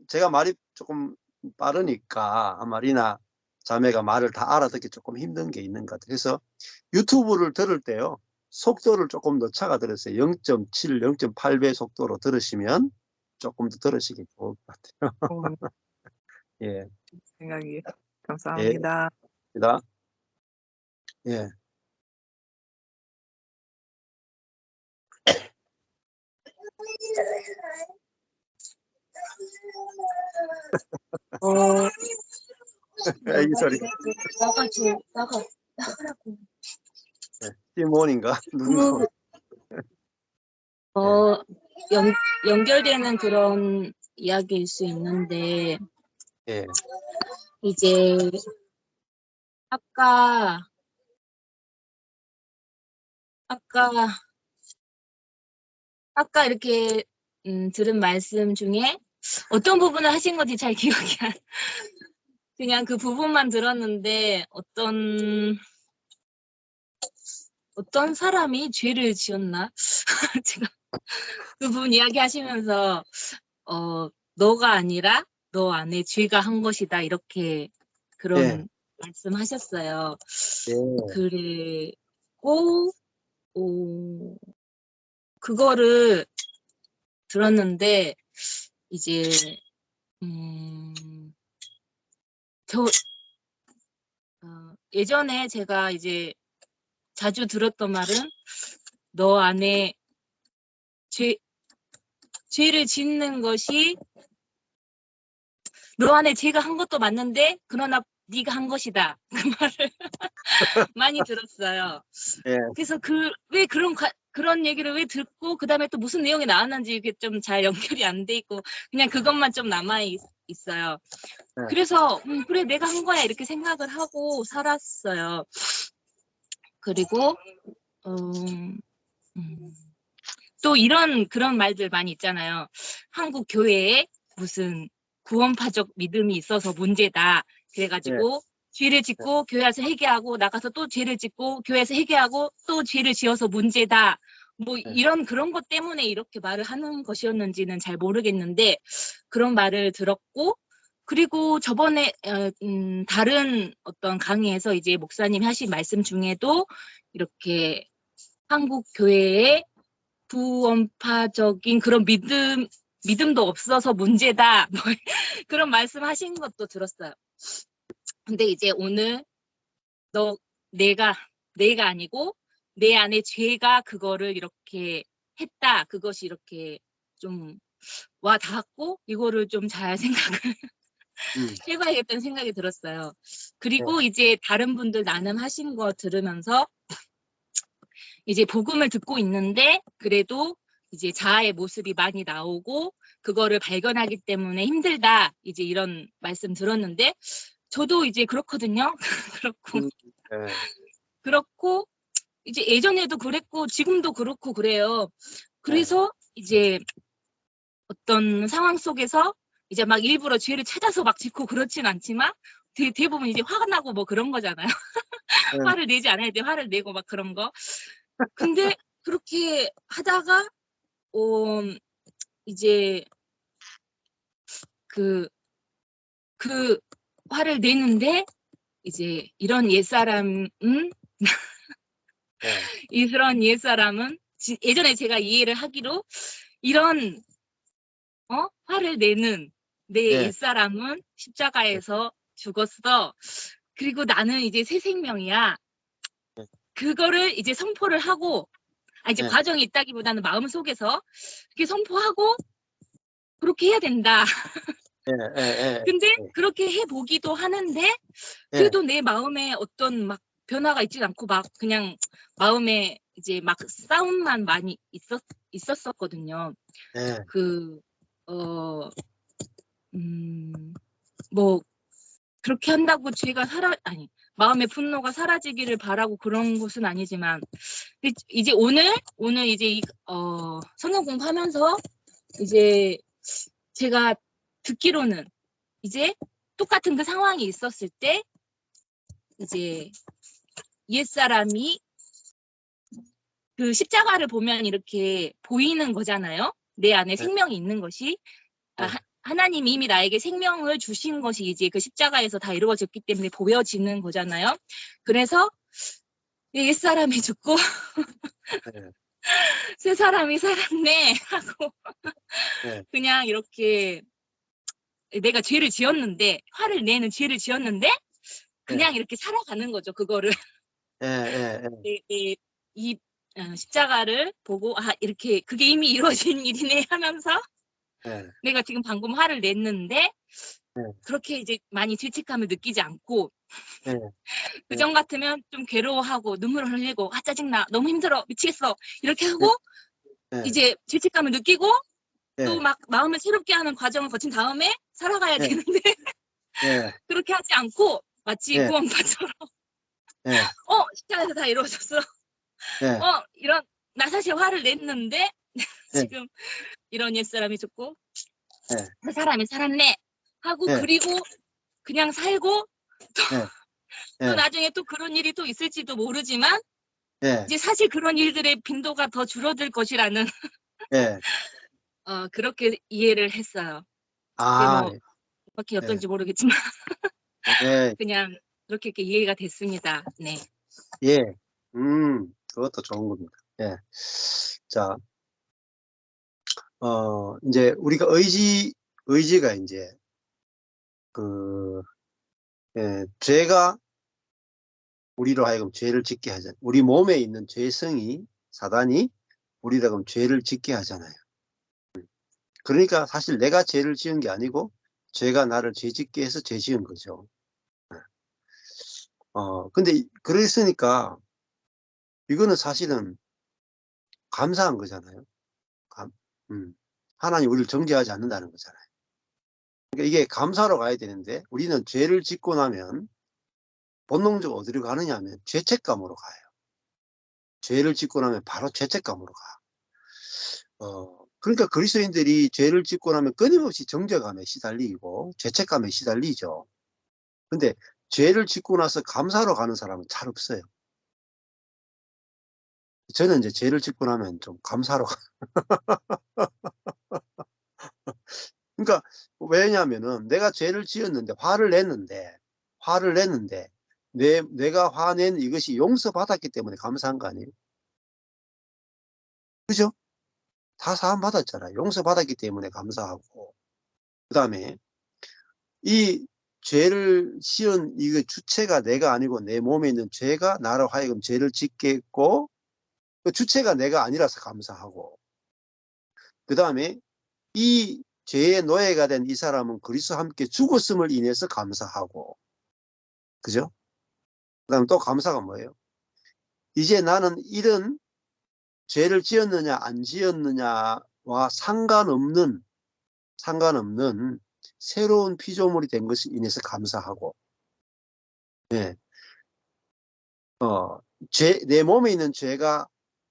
제가 말이 조금 빠르니까 아마 리나 자매가 말을 다 알아듣기 조금 힘든 게 있는 것 같아요. 그래서 유튜브를 들을 때요. 속도를 조금 더 차가 들었어요. 0.7, 0.8배 속도로 들으시면 조금 더 들으시기 좋을 것 같아요. 예. 생각이 예. 감사합니다. 예. 애기 소리. 나가라고. 예. 시몬인가? 누군가. 어, 연결되는 그런 이야기일 수 있는데, 예. 이제, 아까, 아까 이렇게, 들은 말씀 중에 어떤 부분을 하신 건지 잘 기억이 안, 그냥 그 부분만 들었는데, 어떤 사람이 죄를 지었나? 제가 그 부분 이야기 하시면서, 너가 아니라 너 안에 죄가 한 것이다. 이렇게 그런 예. 말씀하셨어요. 예. 그리고, 그거를 들었는데, 이제, 예전에 제가 이제 자주 들었던 말은, 너 안에 죄를 짓는 것이 너 안에 죄가 한 것도 맞는데 그러나 네가 한 것이다. 그 말을 많이 들었어요. 예. 그래서 왜 그런 얘기를 왜 듣고 그다음에 또 무슨 내용이 나왔는지 이게 좀 잘 연결이 안 돼 있고 그냥 그것만 좀 남아 있어요. 네. 그래서 그래 내가 한 거야 이렇게 생각을 하고 살았어요. 그리고 또 그런 말들 많이 있잖아요. 한국 교회에 무슨 구원파적 믿음이 있어서 문제다. 그래가지고 죄를 짓고 교회에서 회개하고 나가서 또 죄를 짓고 교회에서 회개하고 또 죄를 지어서 문제다. 뭐 그런 것 때문에 이렇게 말을 하는 것이었는지는 잘 모르겠는데 그런 말을 들었고 그리고 저번에 다른 어떤 강의에서 이제 목사님이 하신 말씀 중에도 이렇게 한국 교회에 구원파적인 그런 믿음도 없어서 문제다. 뭐 그런 말씀하신 것도 들었어요. 근데 이제 오늘 내가 아니고 내 안에 죄가 그거를 이렇게 했다. 그것이 이렇게 좀 와 닿았고 이거를 좀 잘 생각을 해봐야겠다는 생각이 들었어요. 그리고 이제 다른 분들 나눔하신 거 들으면서 이제 복음을 듣고 있는데 그래도 이제 자아의 모습이 많이 나오고 그거를 발견하기 때문에 힘들다. 이제 이런 말씀 들었는데 저도 이제 그렇거든요. 그렇고 이제 예전에도 그랬고 지금도 그렇고 그래요. 그래서 이제 어떤 상황 속에서 이제 막 일부러 죄를 찾아서 막 짓고 그렇진 않지만 대부분 이제 화가 나고 뭐 그런 거잖아요. 화를 내지 않아야 돼. 화를 내고 막 그런 거. 근데 그렇게 하다가 이제 그 화를 내는데 이제 이런 옛사람은 이런 옛사람은 예전에 제가 이해를 하기로 이런 화를 내는 내 옛사람은 십자가에서 죽었어. 그리고 나는 이제 새 생명이야. 그거를 이제 선포를 하고 이제 과정이 있다기보다는 마음속에서 이렇게 선포하고 그렇게 해야 된다. 근데 그렇게 해보기도 하는데 그래도 내 마음에 어떤 막 변화가 있지 않고 막 그냥 마음에 이제 막 싸움만 많이 있었었거든요. 뭐 그렇게 한다고 죄가 마음의 분노가 사라지기를 바라고 그런 것은 아니지만 이제 오늘 이제 성경 공부하면서 이제 제가 듣기로는 이제 똑같은 그 상황이 있었을 때 이제 옛사람이 그 십자가를 보면 이렇게 보이는 거잖아요. 내 안에 생명이 있는 것이 하나님이 이미 나에게 생명을 주신 것이 이제 그 십자가에서 다 이루어졌기 때문에 보여지는 거잖아요. 그래서 옛사람이 죽고 새 사람이 살았네 하고 그냥 이렇게 내가 죄를 지었는데 화를 내는 죄를 지었는데 그냥 이렇게 살아가는 거죠. 그거를 이 십자가를 보고 이렇게 그게 이미 이루어진 일이네 하면서 내가 지금 방금 화를 냈는데 그렇게 이제 많이 죄책감을 느끼지 않고 그전 같으면 좀 괴로워하고 눈물을 흘리고 짜증나 너무 힘들어 미치겠어 이렇게 하고 이제 죄책감을 느끼고 또 막 마음을 새롭게 하는 과정을 거친 다음에 살아가야 되는데 그렇게 하지 않고 마치 구원파처럼 십자가에서 다 이루어졌어. 나 사실 화를 냈는데 지금 이런 옛사람이 죽고 그 사람이 살았네 하고 그리고 그냥 살고 또 나중에 또 그런 일이 또 있을지도 모르지만 이제 사실 그런 일들의 빈도가 더 줄어들 것이라는 그렇게 이해를 했어요. 뭐 그렇게 어떤지 모르겠지만 그냥 그렇게 이해가 됐습니다. 네. 그것도 좋은 겁니다. 자, 이제 우리가 의지가 이제 죄가 우리로 하여금 죄를 짓게 하잖아요. 우리 몸에 있는 죄성이 사단이 우리로 하여금 죄를 짓게 하잖아요. 그러니까 사실 내가 죄를 지은 게 아니고 죄가 나를 죄짓게 해서 죄 지은 거죠. 근데 그랬으니까 이거는 사실은 감사한 거잖아요. 하나님 우리를 정죄하지 않는다는 거잖아요. 그러니까 이게 감사로 가야 되는데 우리는 죄를 짓고 나면 본능적으로 어디로 가느냐 하면 죄책감으로 가요. 죄를 짓고 나면 바로 죄책감으로 가. 그러니까 그리스도인들이 죄를 짓고 나면 끊임없이 정죄감에 시달리고 죄책감에 시달리죠. 근데 죄를 짓고 나서 감사로 가는 사람은 잘 없어요. 저는 이제 죄를 짓고 나면 좀 감사로 가. 그러니까 왜냐하면은 내가 죄를 지었는데 화를 냈는데 내가 화낸 이것이 용서받았기 때문에 감사한 거 아니에요? 그죠? 다 사함 받았잖아요. 용서받았기 때문에 감사하고. 그 다음에 이 죄를 지은 이거 주체가 내가 아니고 내 몸에 있는 죄가 나로 하여금 죄를 짓게 했고 그 주체가 내가 아니라서 감사하고 그 다음에 이 죄의 노예가 된 이 사람은 그리스도와 함께 죽었음을 인해서 감사하고 그죠? 그 다음 또 감사가 뭐예요? 이제 나는 이런 죄를 지었느냐 안 지었느냐와 상관없는 새로운 피조물이 된 것에 인해서 감사하고 네. 내 몸에 있는 죄가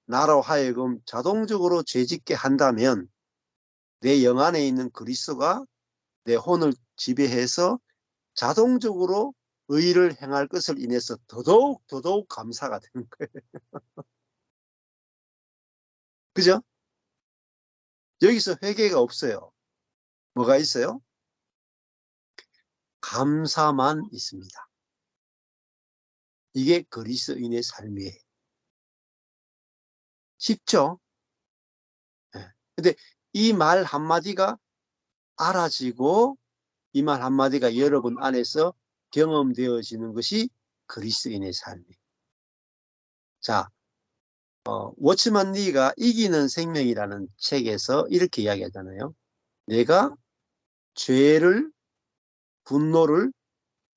나로 하여금 자동적으로 죄짓게 한다면 내 영 안에 있는 그리스도가 내 혼을 지배해서 자동적으로 의를 행할 것을 인해서 더더욱 감사가 되는 거예요. 그죠? 여기서 회개가 없어요. 뭐가 있어요? 감사만 있습니다. 이게 그리스도인의 삶이에요. 쉽죠? 네. 근데 이 말 한마디가 알아지고 이 말 한마디가 여러분 안에서 경험되어지는 것이 그리스도인의 삶이에요. 자, 워치만 리가 이기는 생명이라는 책에서 이렇게 이야기하잖아요. 내가 분노를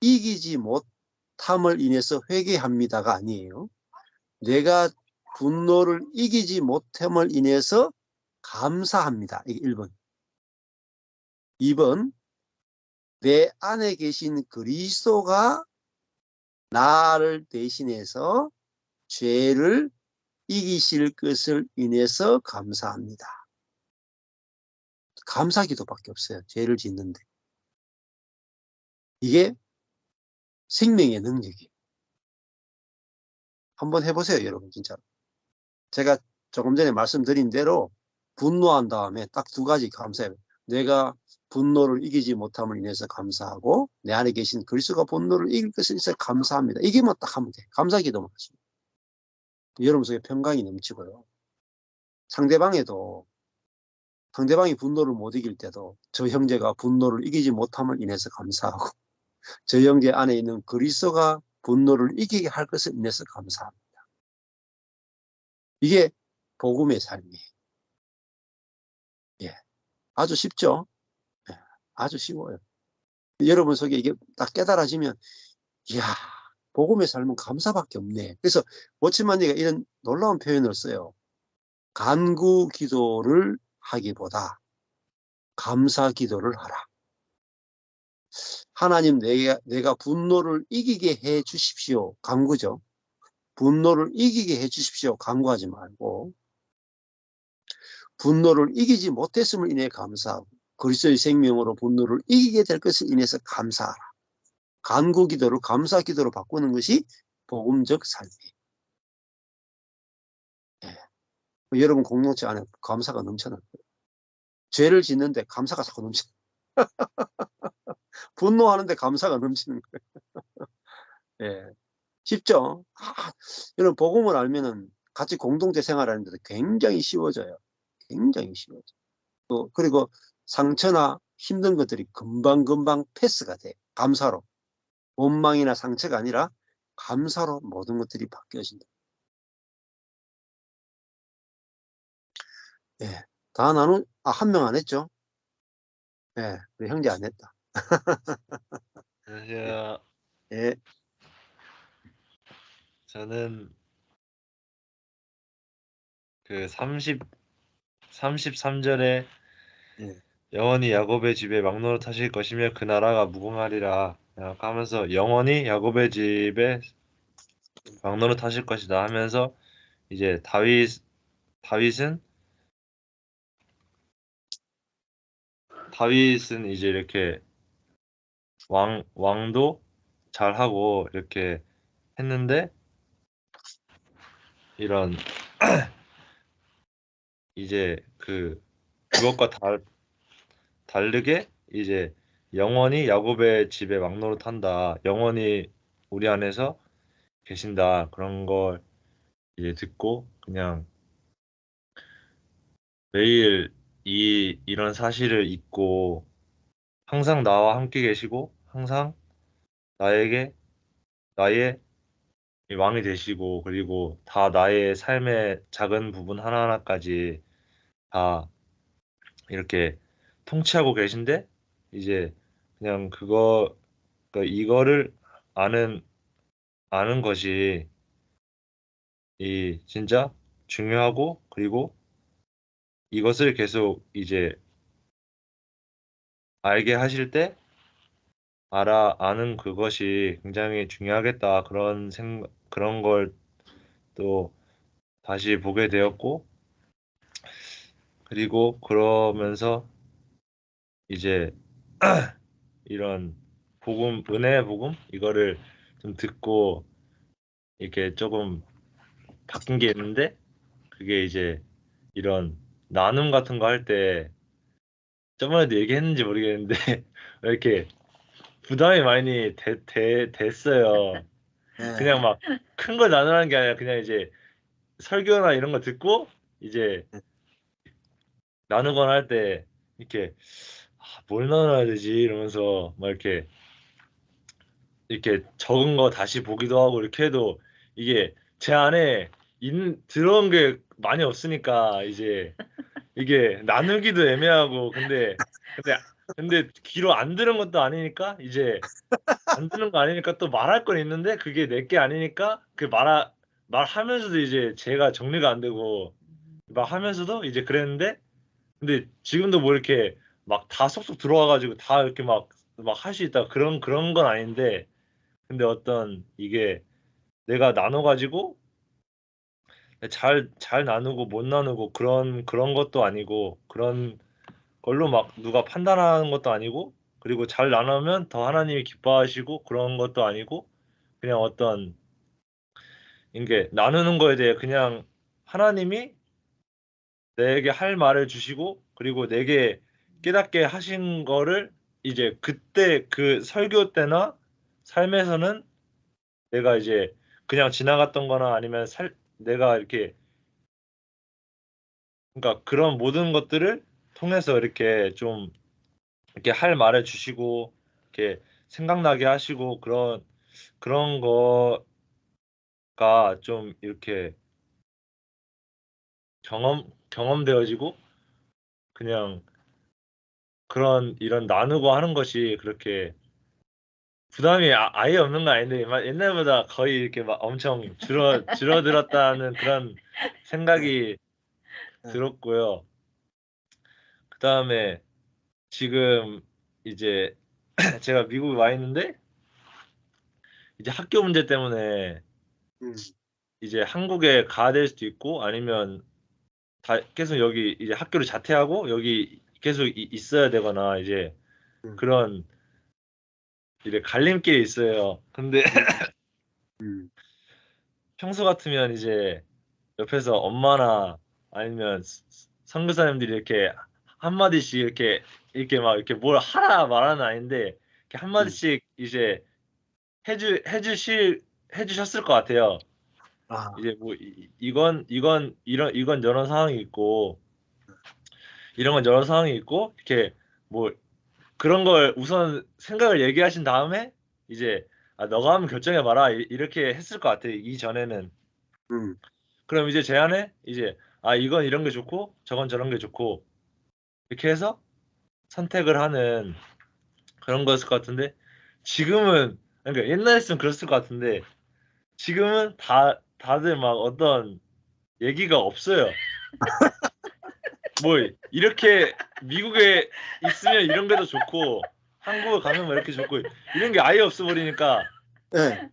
이기지 못함을 인해서 회개합니다가 아니에요. 내가 분노를 이기지 못함을 인해서 감사합니다. 이게 1번. 2번. 내 안에 계신 그리스도가 나를 대신해서 죄를 이기실 것을 인해서 감사합니다. 감사기도밖에 없어요. 죄를 짓는데. 이게 생명의 능력이에요. 한번 해보세요, 여러분, 진짜. 제가 조금 전에 말씀드린 대로 분노한 다음에 딱 2가지 감사해요. 내가 분노를 이기지 못함을 인해서 감사하고 내 안에 계신 그리스도가 분노를 이길 것을 인해서 감사합니다. 이게만 딱 하면 돼요. 감사기도만 하시면. 여러분 속에 평강이 넘치고요. 상대방이 분노를 못 이길 때도 저 형제가 분노를 이기지 못함을 인해서 감사하고 저 형제 안에 있는 그리스도가 분노를 이기게 할 것을 인해서 감사합니다. 이게 복음의 삶이에요. 예. 아주 쉽죠? 예. 아주 쉬워요. 여러분 속에 이게 딱 깨달아지면 이야, 복음의 삶은 감사밖에 없네. 그래서 워치만리가 이런 놀라운 표현을 써요. 간구 기도를 하기보다 감사 기도를 하라. 하나님 내가 분노를 이기게 해 주십시오. 간구죠. 분노를 이기게 해 주십시오. 간구하지 말고 분노를 이기지 못했음을 인해 감사하고 그리스도의 생명으로 분노를 이기게 될 것을 인해서 감사하라. 간구 기도를 감사 기도로 바꾸는 것이 복음적 삶이에요. 네. 여러분 공동체 안에 감사가 넘쳐나요. 죄를 짓는데 감사가 자꾸 넘치는 분노하는데 감사가 넘치는 거예요. 예. 쉽죠? 여러분 복음을 알면은 같이 공동체 생활하는 데도 굉장히 쉬워져요. 굉장히 쉬워져요. 그리고 상처나 힘든 것들이 금방금방 패스가 돼. 감사로. 원망이나 상처가 아니라 감사로 모든 것들이 바뀌어진다. 예. 한 명 안 했죠? 예. 우리 형제 안 했다. 안녕하세요. 예. 저는 그 33절에 예. 영원히 야곱의 집에 막노릇하실 것이며 그 나라가 무궁하리라 하면서 영원히 야곱의 집에 막노릇하실 것이다 하면서 이제 다윗은 이제 이렇게 왕도 잘하고 이렇게 했는데 이런 이제 그것과 다르게 이제 영원히 야곱의 집에 막노릇한다. 영원히 우리 안에서 계신다. 그런 걸 이제 듣고 그냥 매일 이런 사실을 잊고 항상 나와 함께 계시고 항상 나의 이 왕이 되시고 그리고 다 나의 삶의 작은 부분 하나하나까지 다 이렇게 통치하고 계신데 이제 그냥 이거를 아는 것이 이 진짜 중요하고 그리고 이것을 계속 이제 알게 하실 때 아는 그것이 굉장히 중요하겠다 그런 걸 또 다시 보게 되었고 그리고 그러면서 이제 이런 은혜의 복음 이거를 좀 듣고 이렇게 조금 바뀐 게 있는데 그게 이제 이런 나눔 같은 거 할 때 저번에도 얘기했는지 모르겠는데 왜 이렇게 부담이 많이 됐어요. 예. 그냥 막 큰 걸 나누라는 게 아니라 그냥 이제 설교나 이런 거 듣고 이제 나누거나 할 때 이렇게 뭘 나눠야 되지 이러면서 막 이렇게 적은 거 다시 보기도 하고 이렇게 해도 이게 제 안에 들어온 게 많이 없으니까 이제 이게 나누기도 애매하고 근데 귀로 안 들은 것도 아니니까 이제 안 듣는 거 아니니까 또 말할 건 있는데 그게 내게 아니니까 말하면서도 이제 제가 정리가 안 되고 말하면서도 이제 그랬는데 근데 지금도 뭐 이렇게 막 다 쏙쏙 들어와 가지고 다 이렇게 막 할 수 있다 그런 건 아닌데 근데 어떤 이게 내가 나눠 가지고 잘 나누고 못 나누고 그런 것도 아니고 그런 걸로 막 누가 판단하는 것도 아니고 그리고 잘 나누면 더 하나님이 기뻐하시고 그런 것도 아니고 그냥 어떤 이게 나누는 거에 대해 그냥 하나님이 내게 할 말을 주시고 그리고 내게 깨닫게 하신 거를 이제 그때 그 설교 때나 삶에서는 내가 이제 그냥 지나갔던 거나 아니면 내가 이렇게 그러니까 그런 모든 것들을 통해서 이렇게 좀 이렇게 할 말을 주시고 이렇게 생각나게 하시고 그런 거가 좀 이렇게 경험되어지고 그냥 이런 나누고 하는 것이 그렇게 부담이 아예 없는 건 아닌데 옛날보다 거의 이렇게 막 엄청 줄어들었다는 그런 생각이 예. 들었고요. 그다음에 지금 이제 제가 미국에 와 있는데 이제 학교 문제 때문에 음. 이제 한국에 가야 될 수도 있고 아니면 계속 여기 이제 학교를 자퇴하고 여기 계속 있어야 되거나 이제 음. 그런 이제 갈림길이 있어요. 근데 음. 평소 같으면 이제 옆에서 엄마나 아니면 선교사님들이 이렇게 한마디씩 이렇게 막 이렇게 뭘 하라 말하는 아닌데 이렇게 한마디씩 이제 해주셨을 것 같아요. 아. 이제 뭐 이건 여러 상황이 있고 이런 건 여러 상황이 있고 이렇게 뭐 그런 걸 우선 생각을 얘기하신 다음에 이제 너가 하면 결정해 봐라 이렇게 했을 것 같아요. 이전에는. 음. 그럼 이제 제 안에 이제 이건 이런 게 좋고 저건 저런 게 좋고 이렇게 해서 선택을 하는 그런 거였을 것 같은데 지금은 그러니까 옛날에는 그랬을 것 같은데 지금은 다들 막 어떤 얘기가 없어요. 뭐 이렇게 미국에 있으면 이런 게 더 좋고 한국에 가면 뭐 이렇게 좋고 이런 게 아예 없어 버리니까 네.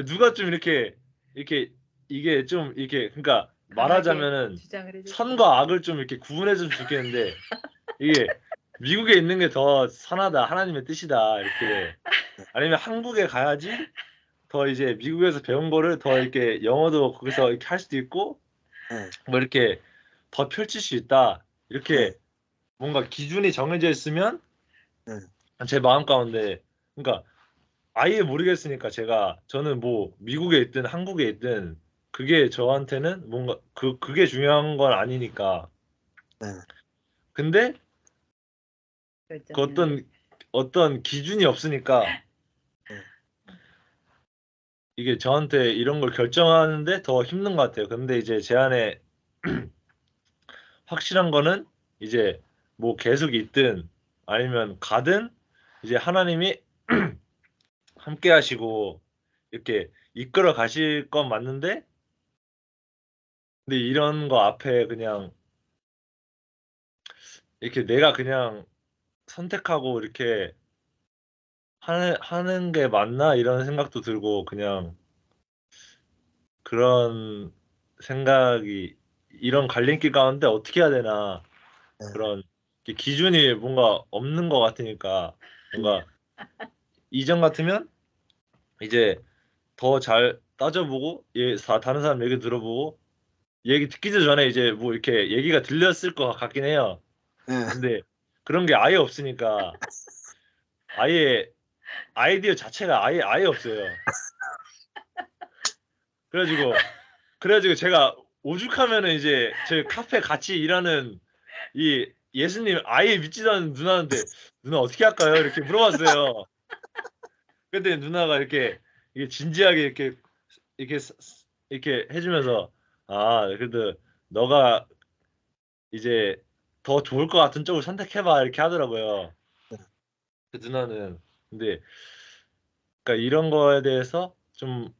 누가 좀 이렇게 이게 좀 이렇게 그러니까 말하자면은 주장을 해주세요. 선과 악을 좀 이렇게 구분해 줬으면 좋겠는데 이게 미국에 있는 게 더 선하다 하나님의 뜻이다 이렇게 아니면 한국에 가야지 더 이제 미국에서 배운 거를 더 이렇게 영어도 거기서 이렇게 할 수도 있고 네. 뭐 이렇게 더 펼칠 수 있다 이렇게 네. 뭔가 기준이 정해져 있으면 네. 제 마음 가운데 그러니까 아예 모르겠으니까 저는 뭐 미국에 있든 한국에 있든 그게 저한테는 뭔가 그게 중요한 건 아니니까 네. 근데 그 결정력. 어떤 기준이 없으니까 이게 저한테 이런 걸 결정하는데 더 힘든 것 같아요. 근데 이제 제 안에 확실한 거는 이제 뭐 계속 있든 아니면 가든 이제 하나님이 함께 하시고 이렇게 이끌어 가실 건 맞는데 근데 이런 거 앞에 그냥 이렇게 내가 그냥 선택하고 이렇게 하는 게 맞나 이런 생각도 들고 그냥 그런 생각이 이런 갈림길 가운데 어떻게 해야 되나 네. 그런 기준이 뭔가 없는 것 같으니까 뭔가 이전 같으면 이제 더 잘 따져보고 다른 사람 얘기 들어보고 얘기 듣기도 전에 이제 뭐 이렇게 얘기가 들렸을 것 같긴 해요. 네. 근데 그런 게 아예 없으니까 아예 아이디어 자체가 아예 없어요. 그래가지고 제가 오죽하면은 이제 저희 카페 같이 일하는 이 예수님 아예 믿지도 않는 누나인데 누나 어떻게 할까요? 이렇게 물어봤어요. 근데 누나가 이게 진지하게 이렇게 이렇게 해주면서 아 그래도 너가 이제 더 좋을 것 같은 쪽을 선택해봐 이렇게 하더라고요. 그 누나는 근데 그러니까 이런 거에 대해서 좀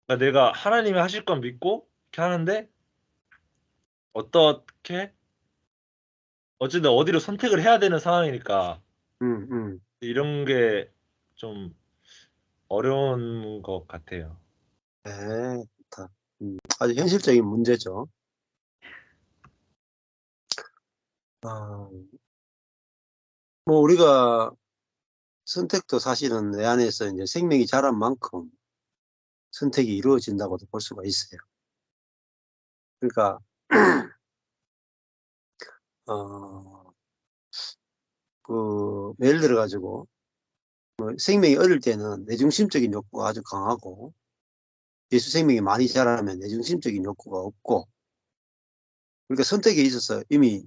그러니까 내가 하나님이 하실 건 믿고 이렇게 하는데 어떻게 어쨌든 어디로 선택을 해야 되는 상황이니까 음. 이런 게 좀 어려운 것 같아요. 네. 좋다. 아주 현실적인 문제죠. 뭐 우리가 선택도 사실은 내 안에서 이제 생명이 자란 만큼 선택이 이루어진다고도 볼 수가 있어요. 그러니까 어, 예를 들어 가지고 뭐 생명이 어릴 때는 내중심적인 욕구가 아주 강하고 예수 생명이 많이 자라면 내중심적인 욕구가 없고 그러니까 선택에 있어서 이미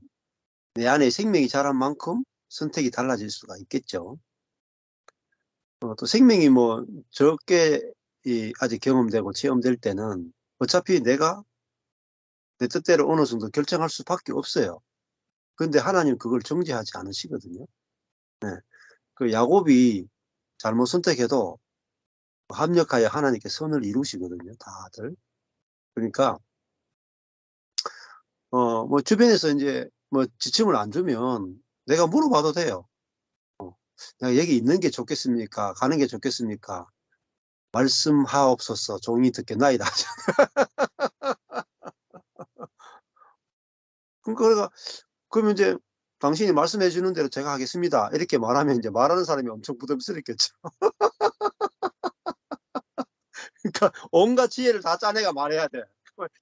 내 안에 생명이 자란 만큼 선택이 달라질 수가 있겠죠. 또 생명이 뭐 적게 아직 경험되고 체험될 때는 어차피 내가 내 뜻대로 어느 정도 결정할 수밖에 없어요. 그런데 하나님 그걸 정죄하지 않으시거든요. 네. 그 야곱이 잘못 선택해도 합력하여 하나님께 선을 이루시거든요, 다들. 그러니까 뭐 주변에서 이제 뭐 지침을 안 주면 내가 물어봐도 돼요. 내가 여기 있는 게 좋겠습니까? 가는 게 좋겠습니까? 말씀하옵소서 종이 듣겠나이다. 그러니까 그러면 이제 당신이 말씀해 주는 대로 제가 하겠습니다. 이렇게 말하면 이제 말하는 사람이 엄청 부담스럽겠죠. 그러니까 온갖 지혜를 다 짜내가 말해야 돼.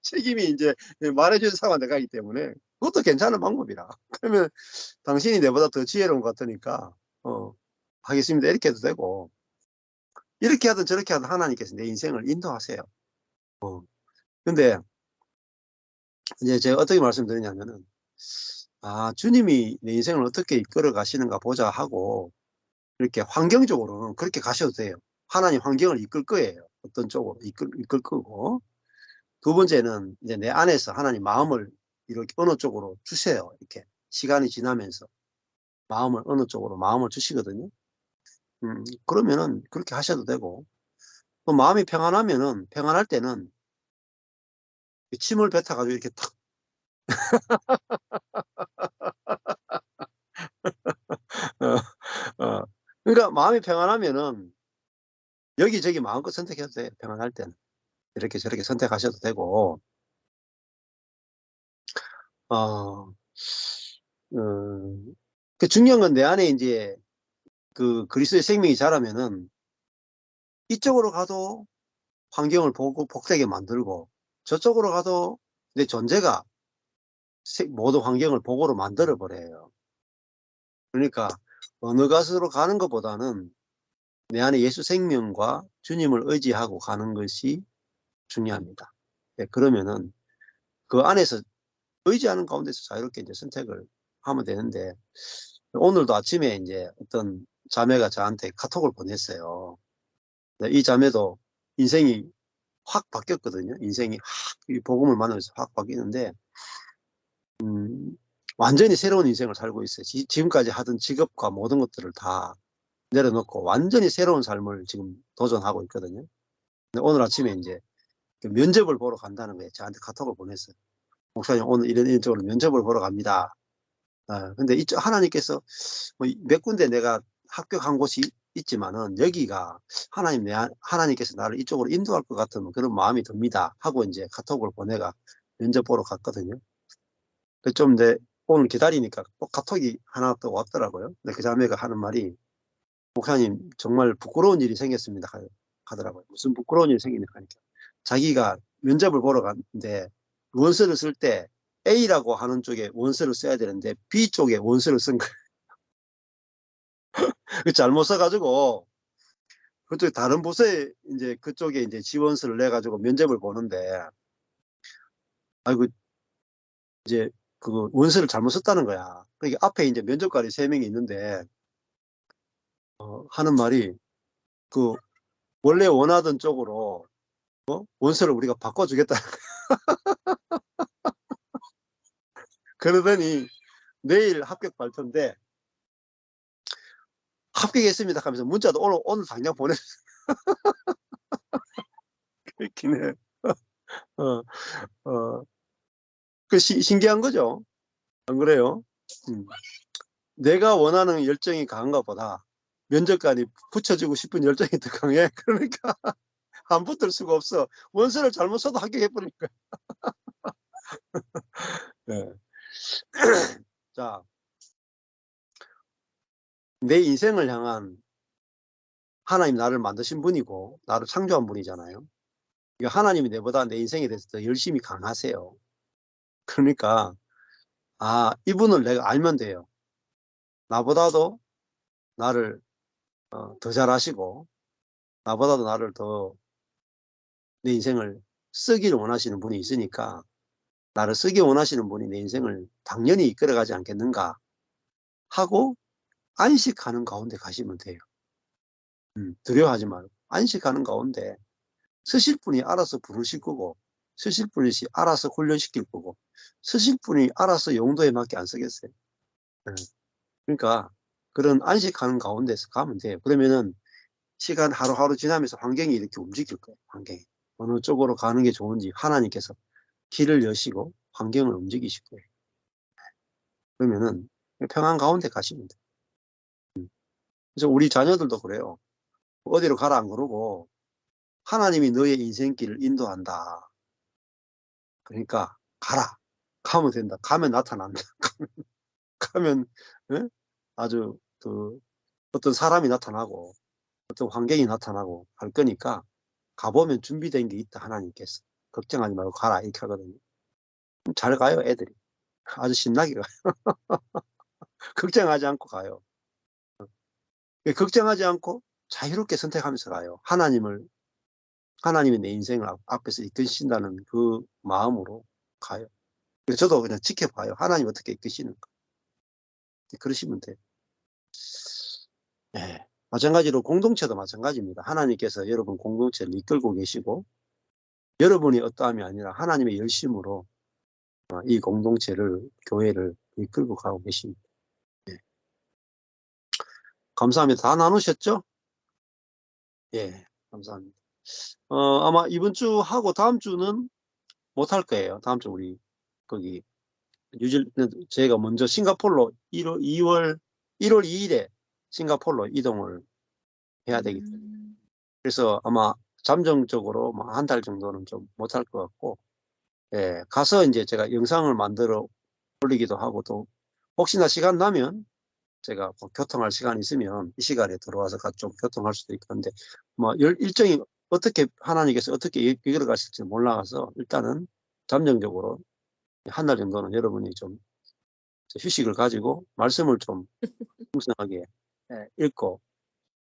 책임이 이제 말해주는 사람은 내가 있기 때문에 그것도 괜찮은 방법이라. 그러면 당신이 내보다 더 지혜로운 것 같으니까 하겠습니다. 이렇게 해도 되고 이렇게 하든 저렇게 하든 하나님께서 내 인생을 인도하세요. 근데 이제 제가 어떻게 말씀드리냐면은 주님이 내 인생을 어떻게 이끌어 가시는가 보자 하고 이렇게 환경적으로는 그렇게 가셔도 돼요. 하나님 환경을 이끌 거예요. 어떤 쪽으로 이끌 거고. 두 번째는 이제 내 안에서 하나님 마음을 이렇게 어느 쪽으로 주세요. 이렇게 시간이 지나면서 마음을 어느 쪽으로 마음을 주시거든요. 그러면은 그렇게 하셔도 되고, 또 마음이 평안하면은, 평안할 때는 침을 뱉어가지고 이렇게 탁, 그러니까 마음이 평안하면은 여기저기 마음껏 선택해도 돼요. 평안할 때는. 이렇게 저렇게 선택하셔도 되고, 어, 그 중요한 건 내 안에 이제 그 그리스도의 생명이 자라면은 이쪽으로 가도 환경을 보고 복되게 만들고, 저쪽으로 가도 내 존재가 모든 환경을 복으로 만들어 버려요. 그러니까 어느 곳으로 가는 것보다는 내 안에 예수 생명과 주님을 의지하고 가는 것이 중요합니다. 네, 그러면은 그 안에서 의지하는 가운데서 자유롭게 이제 선택을 하면 되는데, 오늘도 아침에 이제 어떤 자매가 저한테 카톡을 보냈어요. 이 자매도 인생이 확 바뀌었거든요. 인생이 이 복음을 만나면서 확 바뀌는데, 완전히 새로운 인생을 살고 있어요. 지금까지 하던 직업과 모든 것들을 다 내려놓고 완전히 새로운 삶을 지금 도전하고 있거든요. 근데 오늘 아침에 이제 그 면접을 보러 간다는 거예요. 저한테 카톡을 보냈어요. 목사님, 오늘 이런 쪽으로 면접을 보러 갑니다. 근데 이쪽 하나님께서 뭐 몇 군데 내가 합격한 곳이 있지만은 여기가 하나님께서 나를 이쪽으로 인도할 것 같은 그런 마음이 듭니다. 하고 이제 카톡을 보내가 면접 보러 갔거든요. 좀 오늘 기다리니까 또 카톡이 하나 또 왔더라고요. 근데 그 자매가 하는 말이, 목사님 정말 부끄러운 일이 생겼습니다 하더라고요. 무슨 부끄러운 일이 생기니까 하니까 자기가 면접을 보러 갔는데 원서를 쓸 때 A라고 하는 쪽에 원서를 써야 되는데 B 쪽에 원서를 쓴 거예요. 잘못 써가지고 그쪽 다른 부서에 이제 그쪽에 이제 지원서를 내 가지고 면접을 보는데, 아이고 이제 그 원서를 잘못 썼다는 거야. 그러니까 앞에 이제 면접관이 3명이 있는데 하는 말이, 그 원래 원하던 쪽으로 원서를 우리가 바꿔주겠다. 그러더니 내일 합격 발표인데 합격했습니다 하면서 문자도 오늘 당장 보냈어. 그렇긴 해. 그 신기한 거죠. 안 그래요? 내가 원하는 열정이 강한 것보다 면접관이 붙여주고 싶은 열정이 더 강해. 그러니까 안 붙을 수가 없어. 원서를 잘못 써도 합격해버리니까. 네. 자, 내 인생을 향한 하나님 나를 만드신 분이고 나를 창조한 분이잖아요. 그러니까 하나님이 내보다 내 인생에 대해서 더 열심히 강하세요. 그러니까 이분을 내가 알면 돼요. 나보다도 나를 더 잘하시고 나보다도 나를 더 내 인생을 쓰기를 원하시는 분이 있으니까 나를 쓰기 원하시는 분이 내 인생을 당연히 이끌어가지 않겠는가 하고 안식하는 가운데 가시면 돼요. 두려워하지 말고 안식하는 가운데 쓰실 분이 알아서 부르실 거고, 쓰실 분이 알아서 훈련시킬 거고, 쓰실 분이 알아서 용도에 맞게 안 쓰겠어요. 그러니까 그런 안식하는 가운데서 가면 돼요. 그러면은 시간 하루하루 지나면서 환경이 이렇게 움직일 거예요. 환경이 어느 쪽으로 가는 게 좋은지 하나님께서 길을 여시고 환경을 움직이실 거예요. 그러면은 평안 가운데 가시면 돼요. 그래서 우리 자녀들도 그래요. 어디로 가라 안 그러고 하나님이 너의 인생길을 인도한다. 그러니까 가라. 가면 된다. 가면 나타난다. 가면 아주 어떤 사람이 나타나고 어떤 환경이 나타나고 할 거니까 가보면 준비된 게 있다. 하나님께서. 걱정하지 말고 가라. 이렇게 하거든요. 잘 가요. 애들이. 아주 신나게 가요. 걱정하지 않고 가요. 걱정하지 않고 자유롭게 선택하면서 가요. 하나님이 내 인생을 앞에서 이끄신다는 그 마음으로 가요. 저도 그냥 지켜봐요. 하나님 어떻게 이끄시는가. 그러시면 돼요. 네. 마찬가지로 공동체도 마찬가지입니다. 하나님께서 여러분 공동체를 이끌고 계시고 여러분이 어떠함이 아니라 하나님의 열심으로 이 공동체를, 교회를 이끌고 가고 계십니다. 네. 감사합니다. 다 나누셨죠? 예, 감사합니다. 아마 이번 주 하고 다음 주는 못 할 거예요. 다음 주 우리 거기 뉴질랜드 제가 먼저 싱가포르로 1월 2일에 싱가포르로 이동을 해야 되기 때문에 그래서 아마 잠정적으로 뭐 한 달 정도는 좀 못 할 것 같고 예, 가서 이제 제가 영상을 만들어 올리기도 하고 또 혹시나 시간 나면 제가 뭐 교통할 시간이 있으면 이 시간에 들어와서 좀 교통할 수도 있고 한데 뭐 일정이 어떻게 하나님께서 어떻게 이끌어 가실지 몰라서 일단은 잠정적으로 한 달 정도는 여러분이 좀 휴식을 가지고 말씀을 좀 풍성하게 읽고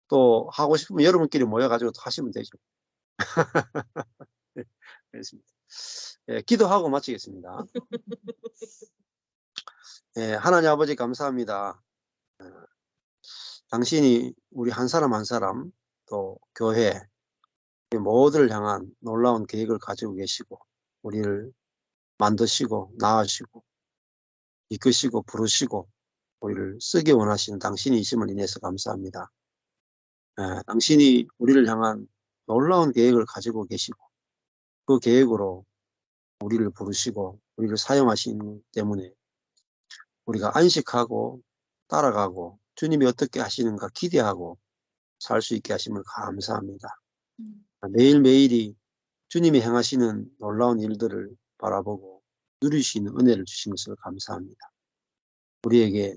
또 하고 싶으면 여러분끼리 모여가지고 또 하시면 되죠. 네, 그렇습니다. 예, 기도하고 마치겠습니다. 예, 하나님 아버지 감사합니다. 당신이 우리 한 사람 한 사람 또 교회 모두를 향한 놀라운 계획을 가지고 계시고 우리를 만드시고 낳으시고 이끄시고 부르시고 우리를 쓰기 원하시는 당신이심을 인해서 감사합니다. 당신이 우리를 향한 놀라운 계획을 가지고 계시고 그 계획으로 우리를 부르시고 우리를 사용하시기 때문에 우리가 안식하고 따라가고 주님이 어떻게 하시는가 기대하고 살 수 있게 하심을 감사합니다. 매일매일이 주님이 행하시는 놀라운 일들을 바라보고 누릴 수 있는 은혜를 주신 것을 감사합니다. 우리에게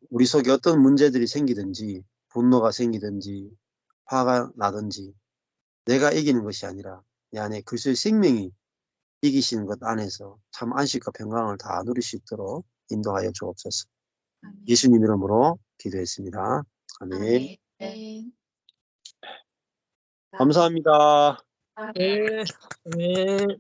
우리 속에 어떤 문제들이 생기든지 분노가 생기든지 화가 나든지 내가 이기는 것이 아니라 내 안에 그리스도의 생명이 이기시는 것 안에서 참 안식과 평강을 다 누릴 수 있도록 인도하여 주옵소서. 예수님 이름으로 기도했습니다. 아멘. 감사합니다. 네. 네.